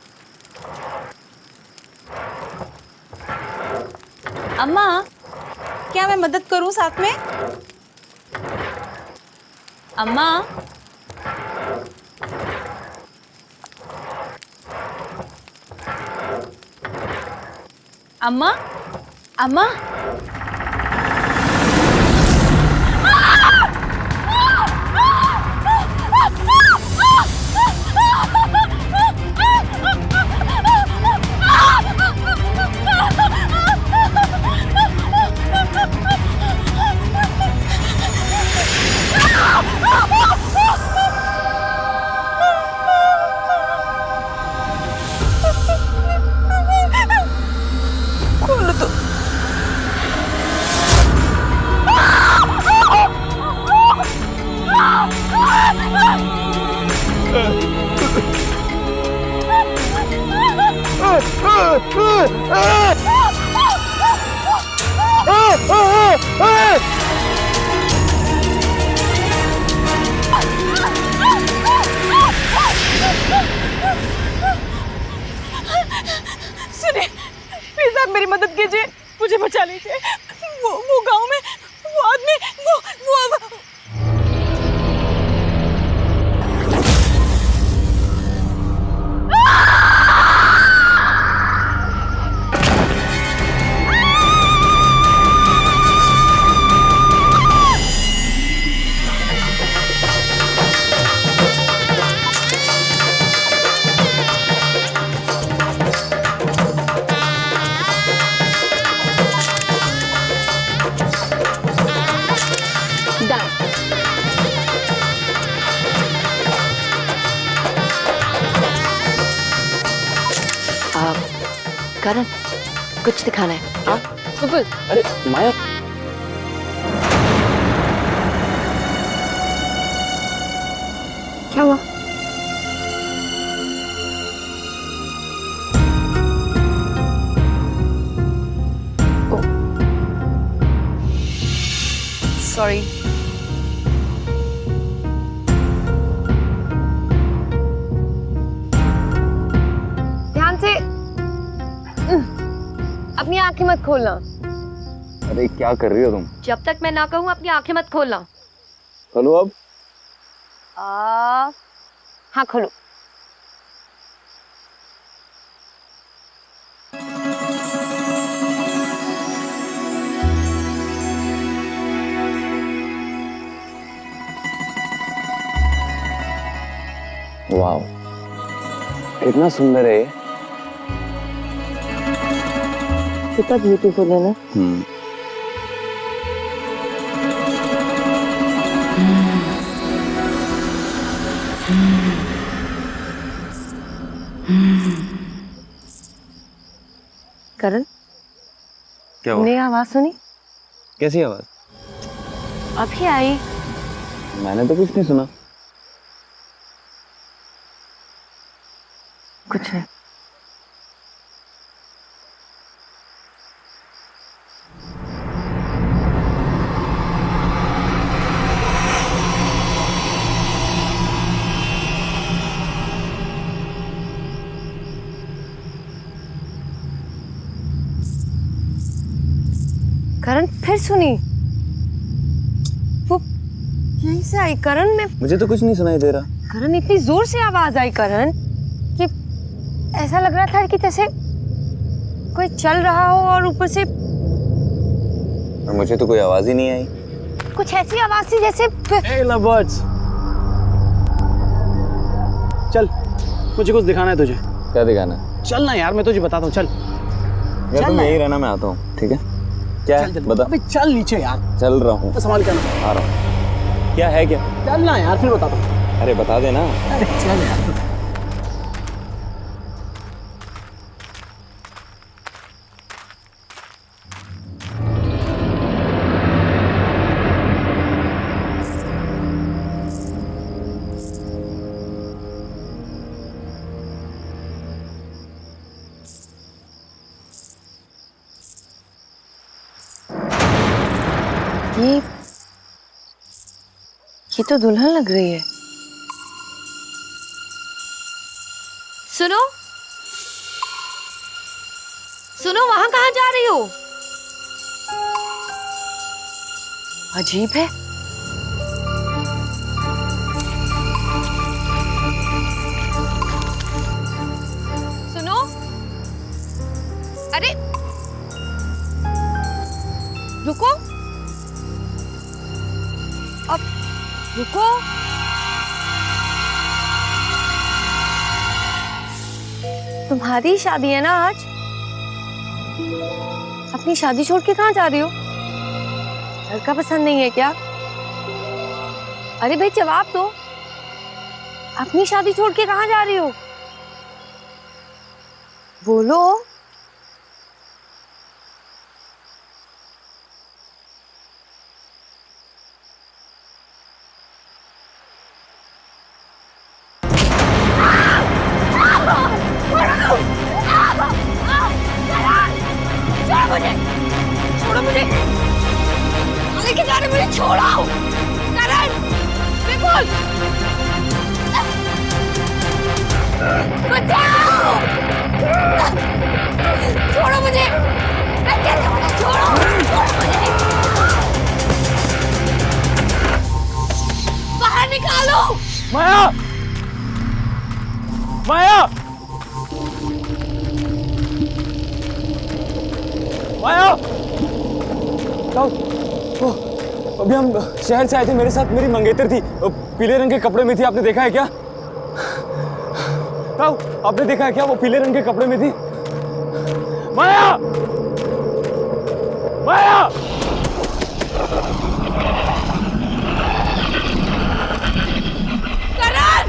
अम्मा, क्या मैं मदद करूं साथ में? अम्मा, अम्मा, अम्मा, सुनिए, प्लीज आप मेरी मदद कीजिए, मुझे बचा लीजिए। वो गांव में वो आदमी वो करण, कुछ दिखाना है। आओ। विपुल, अरे माया, क्या हुआ? सॉरी। ध्यान से, अपनी आंखें मत खोलना। अरे क्या कर रही हो तुम? जब तक मैं ना कहूँ अपनी आंखें मत खोलना। खोलो अब। हाँ खोलो। वाओ, कितना सुंदर है ये। कितना ब्यूटीफुल है ना। करण, क्या हुआ? तुमने आवाज सुनी? कैसी आवाज? अभी आई। मैंने तो कुछ नहीं सुना। कुछ नहीं। करण फिर सुनी। वो यहीं से आई करण। में मुझे तो कुछ नहीं सुनाई दे रहा। करण इतनी जोर से आवाज आई करण कि ऐसा लग रहा था कि जैसे कोई चल रहा हो और ऊपर से। और मुझे तो कोई आवाज ही नहीं आई। कुछ ऐसी आवाज थी जैसे। Hey lovebirds, चल मुझे कुछ दिखाना है तुझे। क्या दिखाना है? चल ना यार, मैं तुझे बताता हूँ। चल यार तुम यही रहना, मैं आता हूँ। ठीक है, क्या है बता। अबे चल नीचे यार। चल रहा हूँ, संभाल के आना। आ रहा हूँ। क्या है क्या? चल ना यार, फिर बताता हूँ। अरे बता देना। अरे चल यार। ये तो दुल्हन लग रही है। सुनो सुनो, वहां कहाँ जा रही हो? अजीब है। सुनो, अरे रुको, अब रुको। तुम्हारी शादी है ना आज? अपनी शादी छोड़ के कहाँ जा रही हो? लड़का पसंद नहीं है क्या? अरे भाई जवाब दो। अपनी शादी छोड़ के कहाँ जा रही हो? बोलो। छोड़ो मुझे, अरे क्या जा रहे, मुझे छोड़ो। करण, विपुल, बचाओ, छोड़ो मुझे, मैं कहती हूँ मुझे छोड़ो, छोड़ो मुझे, बाहर निकालो। माया, माया, माया। अभी हम शहर से आए थे, मेरे साथ मेरी मंगेतर थी, पीले रंग के कपड़े में थी। आपने देखा है क्या? आपने देखा है क्या? वो पीले रंग के कपड़े में थी। माया, माया। करण,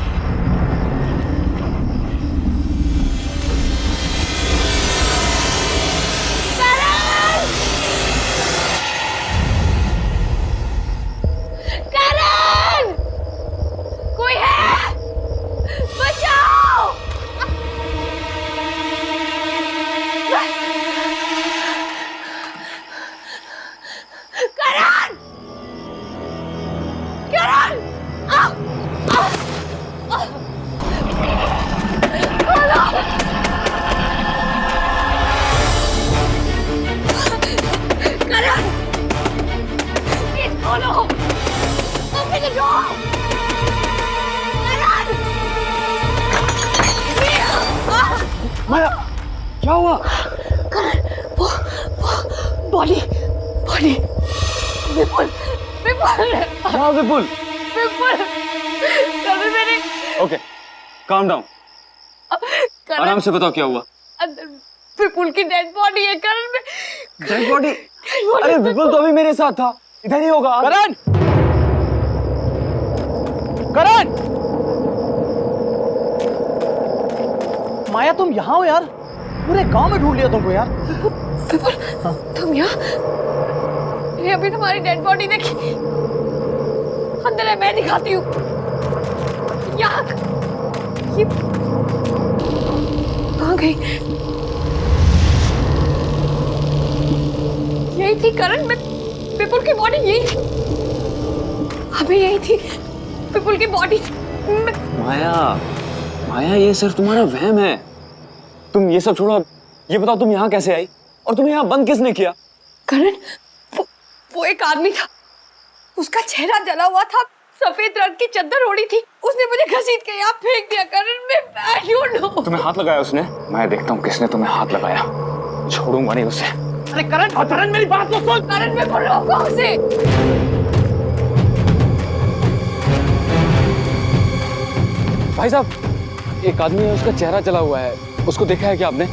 करण, कोई है? बचाओ। करण, करण, खोलो। करण, प्लीज खोलो। Open the door! माया, क्या हुआ? वो बॉडी बॉडी विपुल विपुल हाँ विपुल। विपुल, कभी मैंने ओके काम डाउन, आराम से बताओ क्या हुआ। अंदर विपुल की डेड बॉडी है करण में। Dead body? अरे विपुल तो अभी मेरे साथ था, इधर ही होगा। करण, करण, माया तुम यहाँ हो यार? पूरे गांव में ढूंढ लिया तुमको यार। विपुल, तुम यहाँ? मैंने अभी तुम्हारी डेड बॉडी देखी। अंदर है, मैं दिखाती हूँ। यहाँ ये कहाँ गई? यही थी करण में, विपुल की बॉडी यही थी। अभी यही थी विपुल की बॉडी। माया, माया ये सिर्फ तुम्हारा वहम है। तुम ये सब छोड़ो, ये बताओ तुम यहाँ कैसे आई और तुम्हें यहाँ बंद किसने किया? करण, वो एक आदमी था, उसका चेहरा जला हुआ था, सफेद रंग की चादर ओढ़ी थी, उसने मुझे घसीट के यहाँ फेंक दिया। करण मैं I don't know। तुम्हें हाथ लगाया उसने? मैं देखता हूँ किसने तुम्हें हाथ लगाया, छोड़ूंगा नहीं उसे। अरे करण, करण मेरी बात तो सुन। करण मैं बोल रहा हूँ उसे। भाई साहब, एक आदमी है, उसका चेहरा जला हुआ है, उसको देखा है क्या आपने?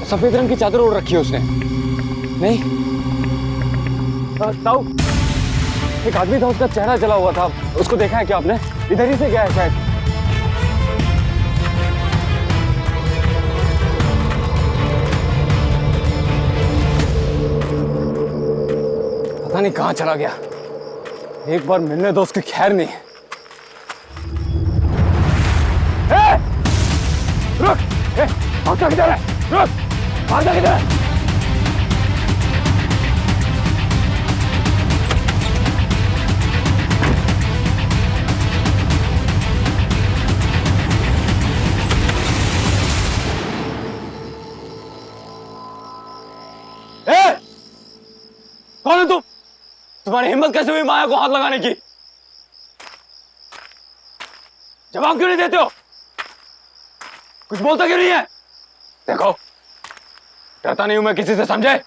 सफेद रंग की चादर ओढ़ रखी है उसने। नहीं ताऊ, एक आदमी था, उसका चेहरा जला हुआ था, उसको देखा है क्या आपने? इधर ही से गया है शायद। पता नहीं कहाँ चला गया, एक बार मिलने दो, उसकी खैर नहीं। रुक, भागता किधर है? रुक, भागता किधर है? कौन है तुम? तुम्हारी हिम्मत कैसे हुई माया को हाथ लगाने की? जवाब क्यों नहीं देते हो? कुछ बोलता क्यों नहीं है? देखो, डरता नहीं हूं मैं किसी से, समझे?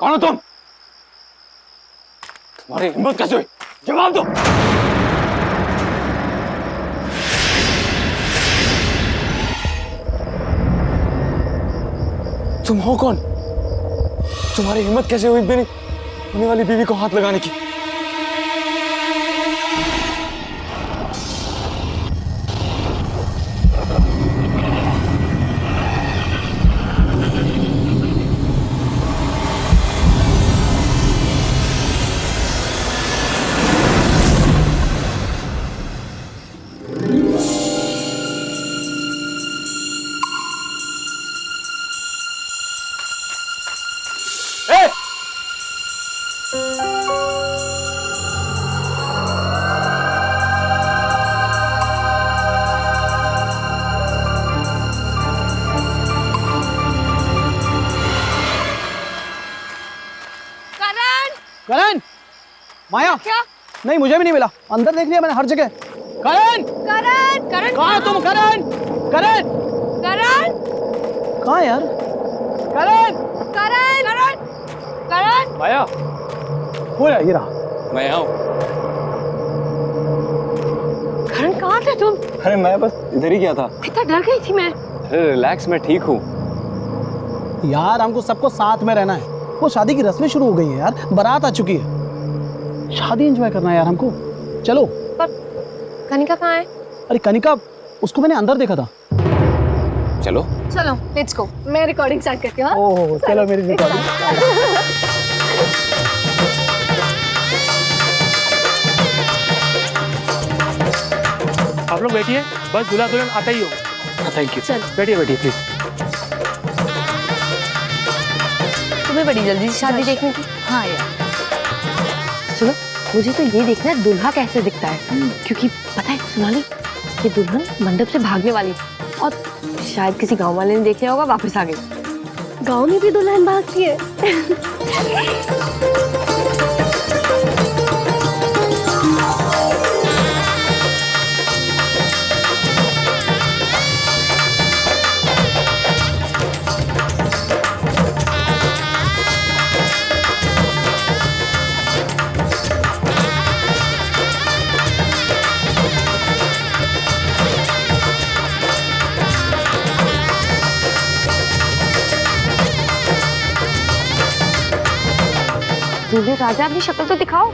कौन हो तुम? तुम्हारी हिम्मत कैसे हुई? जवाब दो। तुम हो कौन? तुम्हारी हिम्मत कैसे हुई मेरी होने वाली बीवी को हाथ लगाने की? करण, माया क्या? नहीं, मुझे भी नहीं मिला, अंदर देख लिया मैंने हर जगह। करण, करण, करण कहाँ हो तुम? करण, करण, करण, कहाँ यार? करण, करण, करण, करण। माया, हो यार, ये रहा। मैं यहाँ हूँ। करण कहाँ थे तुम? अरे मैं बस इधर ही गया था। कितना डर गई थी मैं। अरे रिलैक्स, मैं ठीक हूँ। यार हमको सबको साथ में रहना है, वो शादी की रस्में शुरू हो गई हैं यार, बारात आ चुकी है, शादी एंजॉय करना है यार हमको। चलो। पर कनिका कहाँ है? अरे कनिका, उसको मैंने अंदर देखा था। चलो चलो, लेट्स गो। मैं रिकॉर्डिंग स्टार्ट करती हूँ। ओह, चलो मेरी रिकॉर्डिंग। आप लोग बैठिए, बस दूल्हा दुल्हन आता ही हो। Thank you. बैठिए बैठिए प्लीज। तुम्हें बड़ी जल्दी से शादी देखने की? हाँ यार, सुनो, मुझे तो ये देखना है दूल्हा कैसे दिखता है, क्योंकि पता है सोनाली, ये दुल्हन मंडप से भागने वाली थी और शायद किसी गांव वाले ने देख लिया होगा, वापस आ गई। गांव में भी दुल्हन भागती है। जूलियट राजा, अपनी शक्ल तो दिखाओ।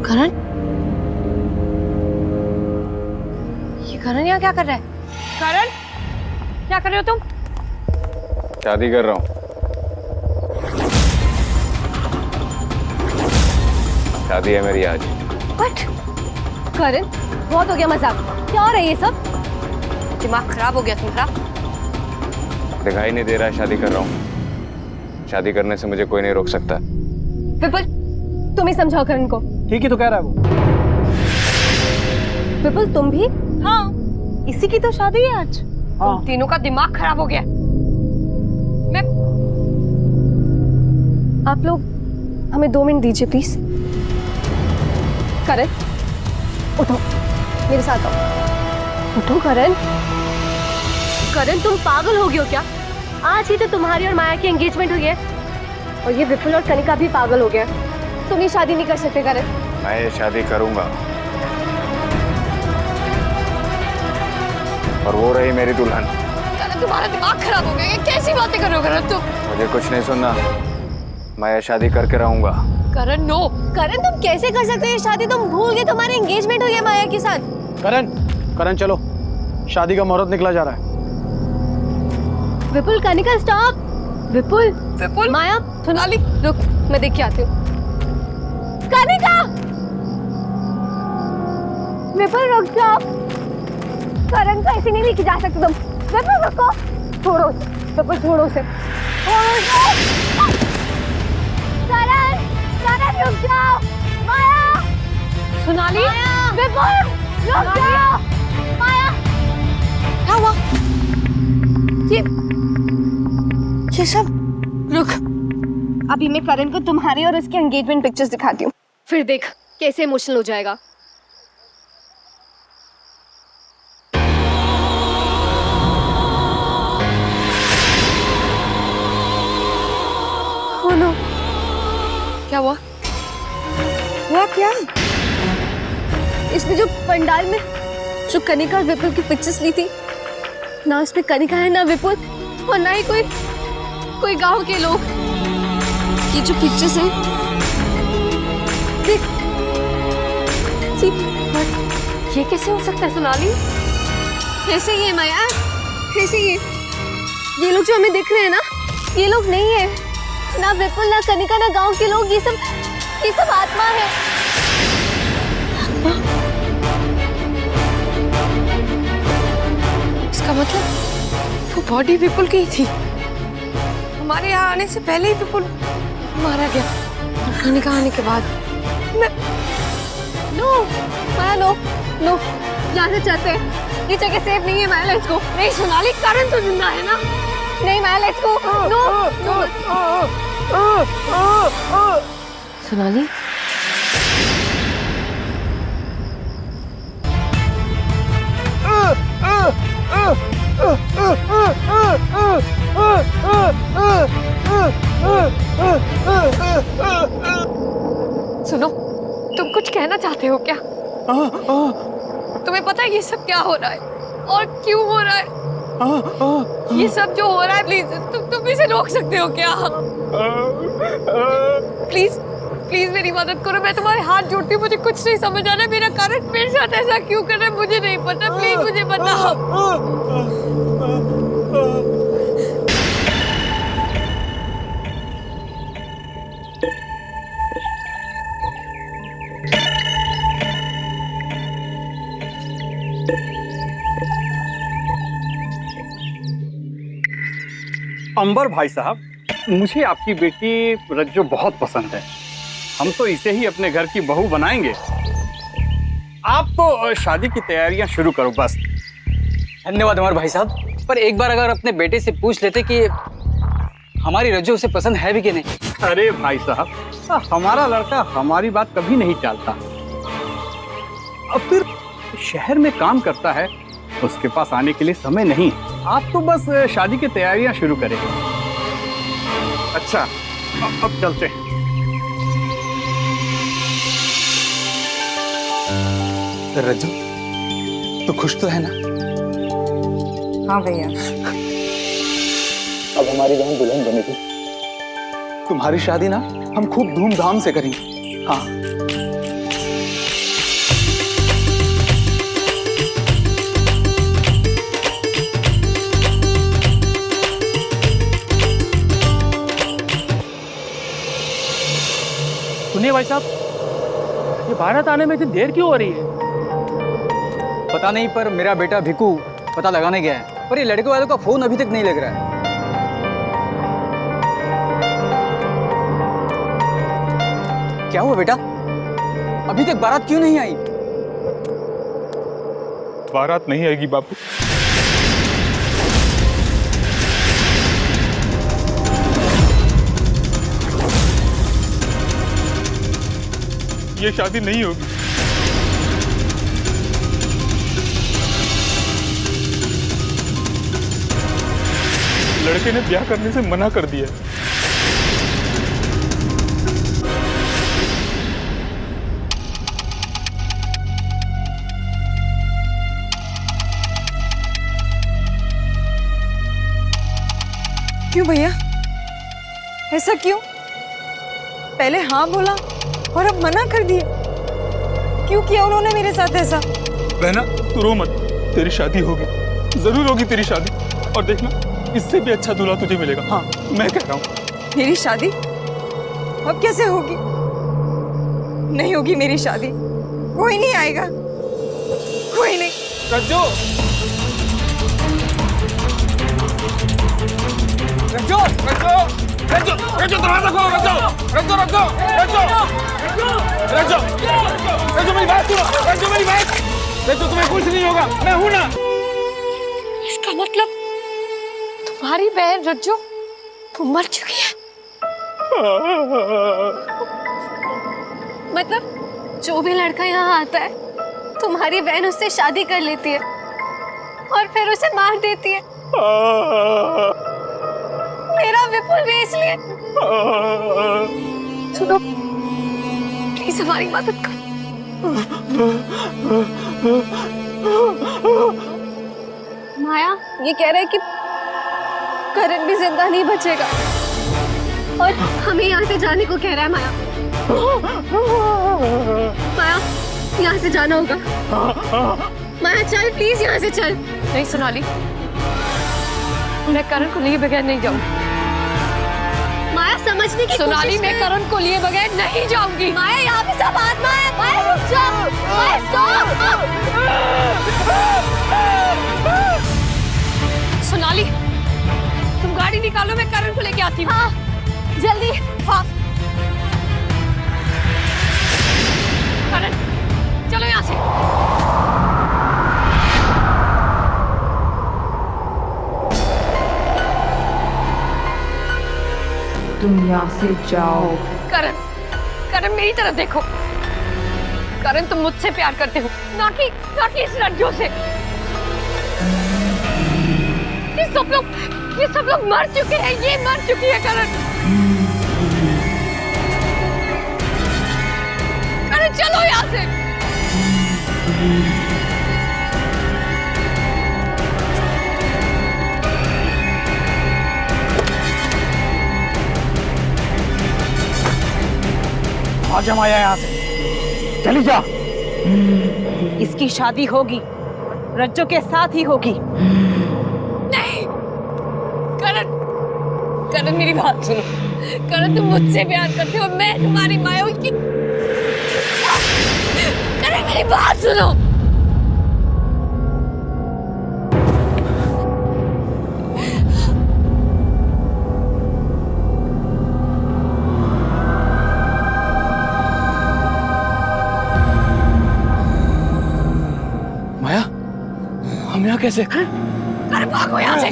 करण, ये करण यहाँ क्या कर रहा है? करण, क्या कर रहे हो तुम? शादी कर रहा हूँ। शादी है मेरी आज। What? करण, बहुत हो गया मजाक। क्या हो रहा है ये सब? दिमाग खराब हो गया तुम्हारा? दिखाई नहीं दे रहा है शादी कर रहा हूँ। शादी करने से मुझे कोई नहीं रोक सकता। विपुल, तुम ही समझाओ करण को। ठीक ही तो कह रहा है वो। विपुल, तुम भी? हाँ, इसी की तो शादी है आज। हाँ। तुम तीनों का दिमाग खराब हो गया। आप लोग हमें 2 मिनट दीजिए प्लीज। करण, उठो, मेरे साथ आओ। उठो करण। करण, तुम पागल हो गए हो क्या? आज ही तो तुम्हारी और माया की एंगेजमेंट हुई है और ये विपुल और कनिका भी पागल हो गया। तुम ये शादी नहीं कर सकते करण। मैं ये शादी करूंगा और वो रही मेरी दुल्हन। करण, तुम्हारा दिमाग खराब हो गया। ये कैसी बातें कर रहे हो करण तुम? मुझे कुछ नहीं सुनना, मैं ये शादी करके रहूंगा। करण, नो। करण, तुम कैसे कर सकते हो ये शादी? तुम भूल गए तुम्हारी एंगेजमेंट हुई है माया के साथ। करण चलो, शादी का मुहूर्त निकला जा रहा है। विपुल, कनिका, स्टॉप। विपुल, माया, सोनाली, रुक, मैं देख के आती हूँ। कनिका! विपुल, रुक जाओ। करण को ऐसे नहीं लेके जा सकते तुम। विपुल, रुको। छोड़ो उसे। विपुल, छोड़ो उसे। करण, रुक जाओ। माया! सोनाली! विपुल, रुक जाओ। माया! क्या हुआ? ये सब रुक। अभी मैं करण को तुम्हारी और उसकी एंगेजमेंट पिक्चर्स दिखाती हूँ, फिर देख कैसे इमोशनल हो जाएगा। Oh no! क्या हुआ? हुआ क्या? इसमें जो पंडाल में जो कनिका और विपुल की पिक्चर्स ली थी ना, इसमें कनिका है ना विपुल और ना ही कोई गांव के लोग। ये जो पिक्चर्स हैं, देख, ये कैसे हो सकता है सोनाली? कैसे ये माया? कैसे ये लोग जो हमें दिख रहे हैं ना, ये लोग नहीं है। ना विपुल, ना कनिका, ना गांव के लोग। ये सब आत्मा है। इसका मतलब वो बॉडी विपुल की ही थी। हमारे यहाँ आने से पहले ही विपुल मारा गया। कनिका आने के बाद नो माया, नो यहाँ से चलते हैं। ये जगह सेफ नहीं है माया, लेट्स गो। नहीं सोनाली, करण तो जिंदा है ना? नहीं माया, लेट्स गो। नो सोनाली, सुनो, तुम कुछ कहना चाहते हो क्या? तुम्हें पता है ये सब क्या हो रहा है और क्यों हो रहा है? ये सब जो हो रहा है, प्लीज तुम इसे रोक सकते हो क्या? प्लीज मेरी मदद करो। मैं तुम्हारे हाथ जोड़ती हूँ। मुझे कुछ नहीं समझ आ रहा है। मेरा कारण मेरे साथ ऐसा क्यों कर रहा है मुझे नहीं पता। प्लीज मुझे बताओ। अंबर भाई साहब, मुझे आपकी बेटी रज्जो बहुत पसंद है। हम तो इसे ही अपने घर की बहू बनाएंगे। आप तो शादी की तैयारियां शुरू करो बस। धन्यवाद अमर भाई साहब, पर एक बार अगर अपने बेटे से पूछ लेते कि हमारी रज्जो उसे पसंद है भी कि नहीं। अरे भाई साहब, हमारा लड़का हमारी बात कभी नहीं टालता। अब फिर शहर में काम करता है, उसके पास आने के लिए समय नहीं। आप तो बस शादी की तैयारियां शुरू करें। अच्छा, अब चलते हैं। रज्जो, तो खुश तो है ना? हाँ भैया। अब हमारी बहन दुल्हन बनेगी। तुम्हारी शादी ना हम खूब धूमधाम से करेंगे। हाँ। सुनिए भाई साहब, ये बारात आने में इतनी देर क्यों हो रही है? पता नहीं, पर मेरा बेटा भिकू पता लगाने गया है, पर ये लड़के वालों का फोन अभी तक नहीं लग रहा है। क्या हुआ बेटा, अभी तक बारात क्यों नहीं आई? बारात नहीं आएगी बापू। ये शादी नहीं होगी। लड़के ने ब्याह करने से मना कर दिया। क्यों भैया, ऐसा क्यों? पहले हाँ बोला और अब मना कर दिया। क्यों किया उन्होंने मेरे साथ ऐसा? बहना तू रो मत, तेरी शादी होगी, जरूर होगी तेरी शादी। और देखना, इससे भी अच्छा दूल्हा तुझे मिलेगा। हाँ, मैं कह रहा हूँ। मेरी शादी अब कैसे होगी? नहीं होगी मेरी शादी, कोई नहीं आएगा, कोई नहीं। रज्जो, रज्जो, रज्जो, रज्जो, रज्जो, दरवाजा खोलो, रज्जो, रज्जो, रज्जो, रज्जो, रज्जो, रज्जो, मेरी बात सुनो, रज्जो, मेरी बात, रज्जो, तुम्हें कुछ नहीं होगा, मैं हूं ना। इसका मतलब तुम्हारी बहन रज्जो वो मर चुकी है? मतलब जो भी लड़का यहाँ आता है तुम्हारी बहन उससे शादी कर लेती है और फिर उसे मार देती है? मेरा विपुल भी इसलिए? सुनो, प्लीज हमारी मदद करो। माया ये कह रहा है कि करण भी जिंदा नहीं बचेगा और हमें यहाँ से जाने को कह रहा है। माया, माया यहाँ से जाना होगा। माया चल प्लीज, यहाँ से चल। नहीं सोनाली, मैं करण को लिए बगैर नहीं जाऊंगी। माया समझने की सोनाली, मैं करण को लिए बगैर नहीं जाऊंगी। माया यहाँ पे सब आत्मा है। माया रुक जा। माया स्टॉप। सोनाली तुम गाड़ी निकालो, मैं करण को लेके आती हूँ। हाँ जल्दी। हाँ करण चलो यहाँ से। तुम यहाँ से जाओ। करण, करण मेरी तरफ देखो। करण तुम मुझसे प्यार करते हो, ना कि इस रज्जो से। ये सब लोग मर चुके हैं, ये मर चुकी है। करण, करण चलो यहाँ से। आजा माया यहाँ से, चली जा। इसकी शादी होगी, रज्जो के साथ ही होगी। नहीं करण, करण मेरी बात सुनो। करण तुम मुझसे प्यार करते हो, मैं तुम्हारी माया हूँ। करण मेरी बात सुनो। माया, हम यहाँ कैसे? करण भागो यहाँ से।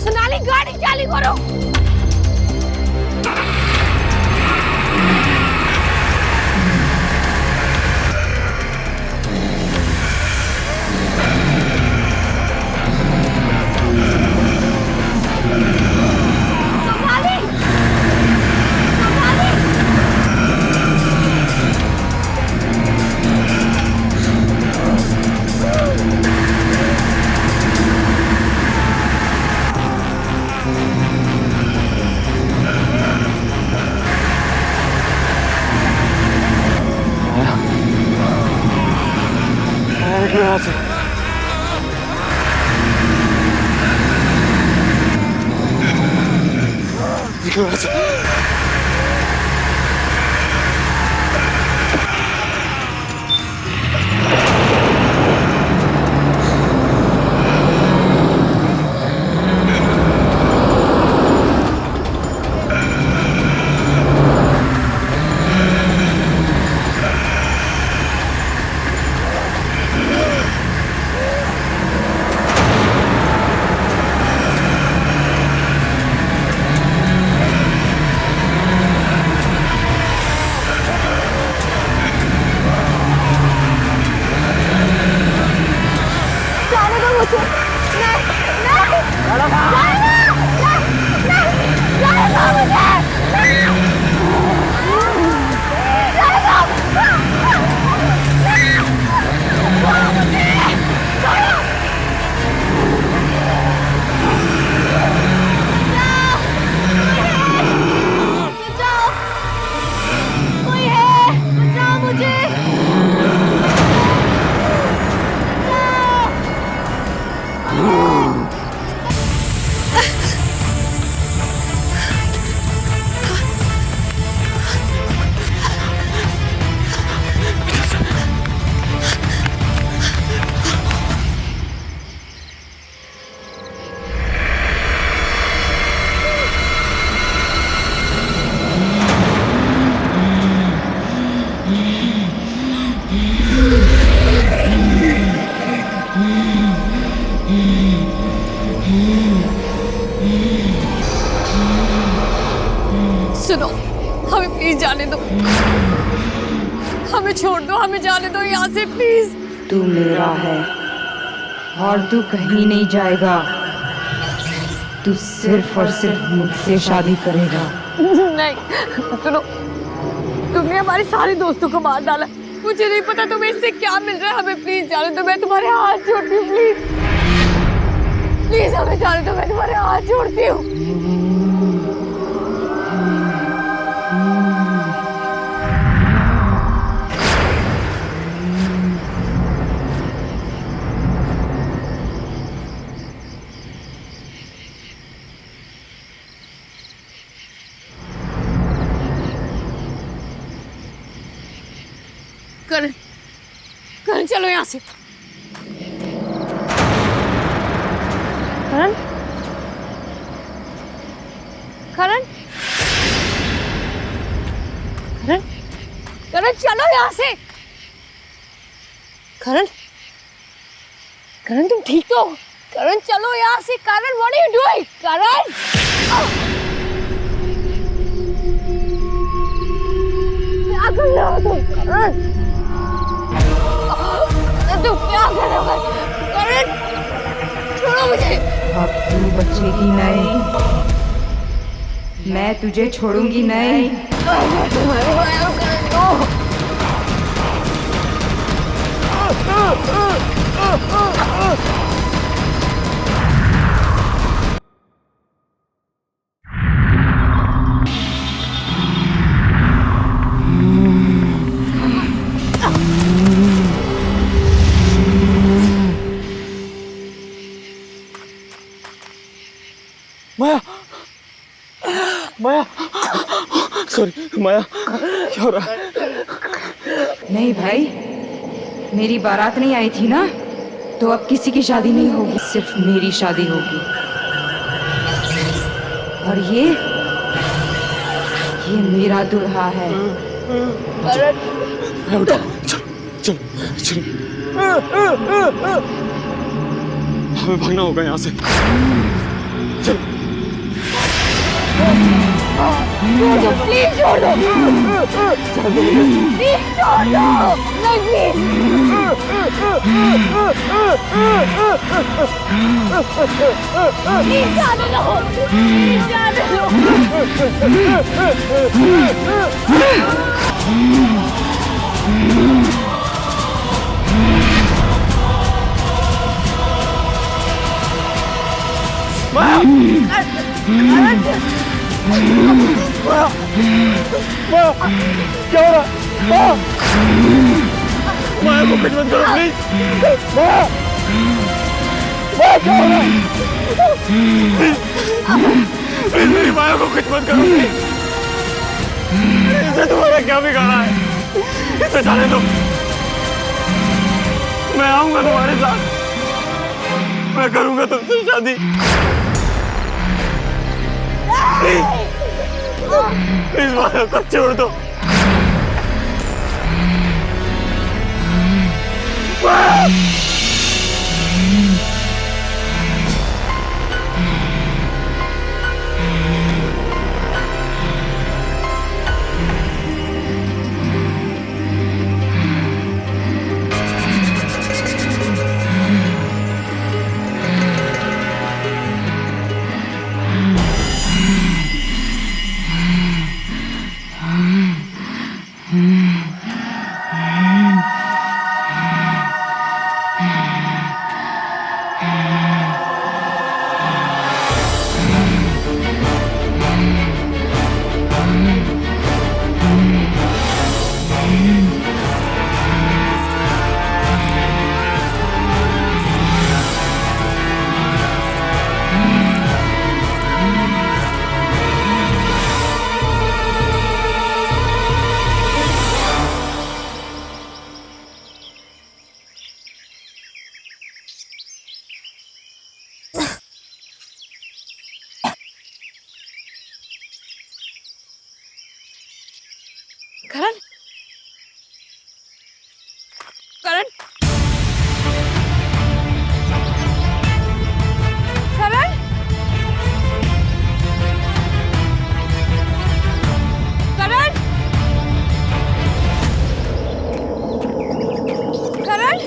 सोनाली गाड़ी चालू करो। यहाँ से। निकलो यहाँ से। सुनो, हमें प्लीज जाने दो, हमें छोड़ दो, हमें जाने दो यहाँ से प्लीज। तू मेरा है और तू कहीं नहीं जाएगा। तू सिर्फ और सिर्फ मुझसे शादी करेगा। नहीं सुनो, तुमने हमारे सारे दोस्तों को मार डाला, मुझे नहीं पता तुम्हें इससे क्या मिल रहा है। हमें प्लीज जाने दो, मैं तुम्हारे हाथ जोड़ती हूँ प्लीज प्लीज हमें जाने दो, मैं तुम्हारे हाथ जोड़ती हूँ। करण, करण चलो यहाँ से। करण, करण, करण, करण चलो यहाँ से। करण, करण तुम ठीक तो हो? करण चलो यहाँ से। करण व्हाट आर यू डूइंग? करण क्या कर रहे हो तुम? करण तुम क्या कर रहे हो? करण छोड़ो मुझे। अब तू बचेगी नहीं, मैं तुझे छोड़ूंगी नहीं। तुम्हारे भाई करण दो। माया, माया, सॉरी माया, क्या हो रहा है? नहीं भाई, मेरी बारात नहीं आई थी ना, तो अब किसी की शादी नहीं होगी, सिर्फ मेरी शादी होगी। और ये मेरा दूल्हा है। चलो चलो चलो, हमें भागना होगा यहाँ से। चलो छोड़ दो प्लीज, छोड़ दो प्लीज, छोड़ दो नहीं प्लीज जाने दो, प्लीज जाने दो। क्या हो रहा है? माया को कुछ मत करो प्लीज। माया क्या हो रहा है? प्लीज मेरी माया को कुछ मत करो प्लीज। इसे तुम्हारा क्या बिगाड़ा है? इसे जाने दो। मैं आऊंगा तुम्हारे साथ, मैं करूंगा तुमसे शादी। प्लीज माया को छोड़ दो। करण, करण, करण, करण, करण,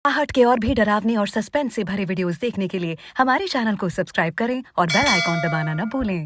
आहट के और भी डरावनी और सस्पेंस से भरे वीडियोस देखने के लिए हमारे चैनल को सब्सक्राइब करें और बेल आइकॉन दबाना न भूलें।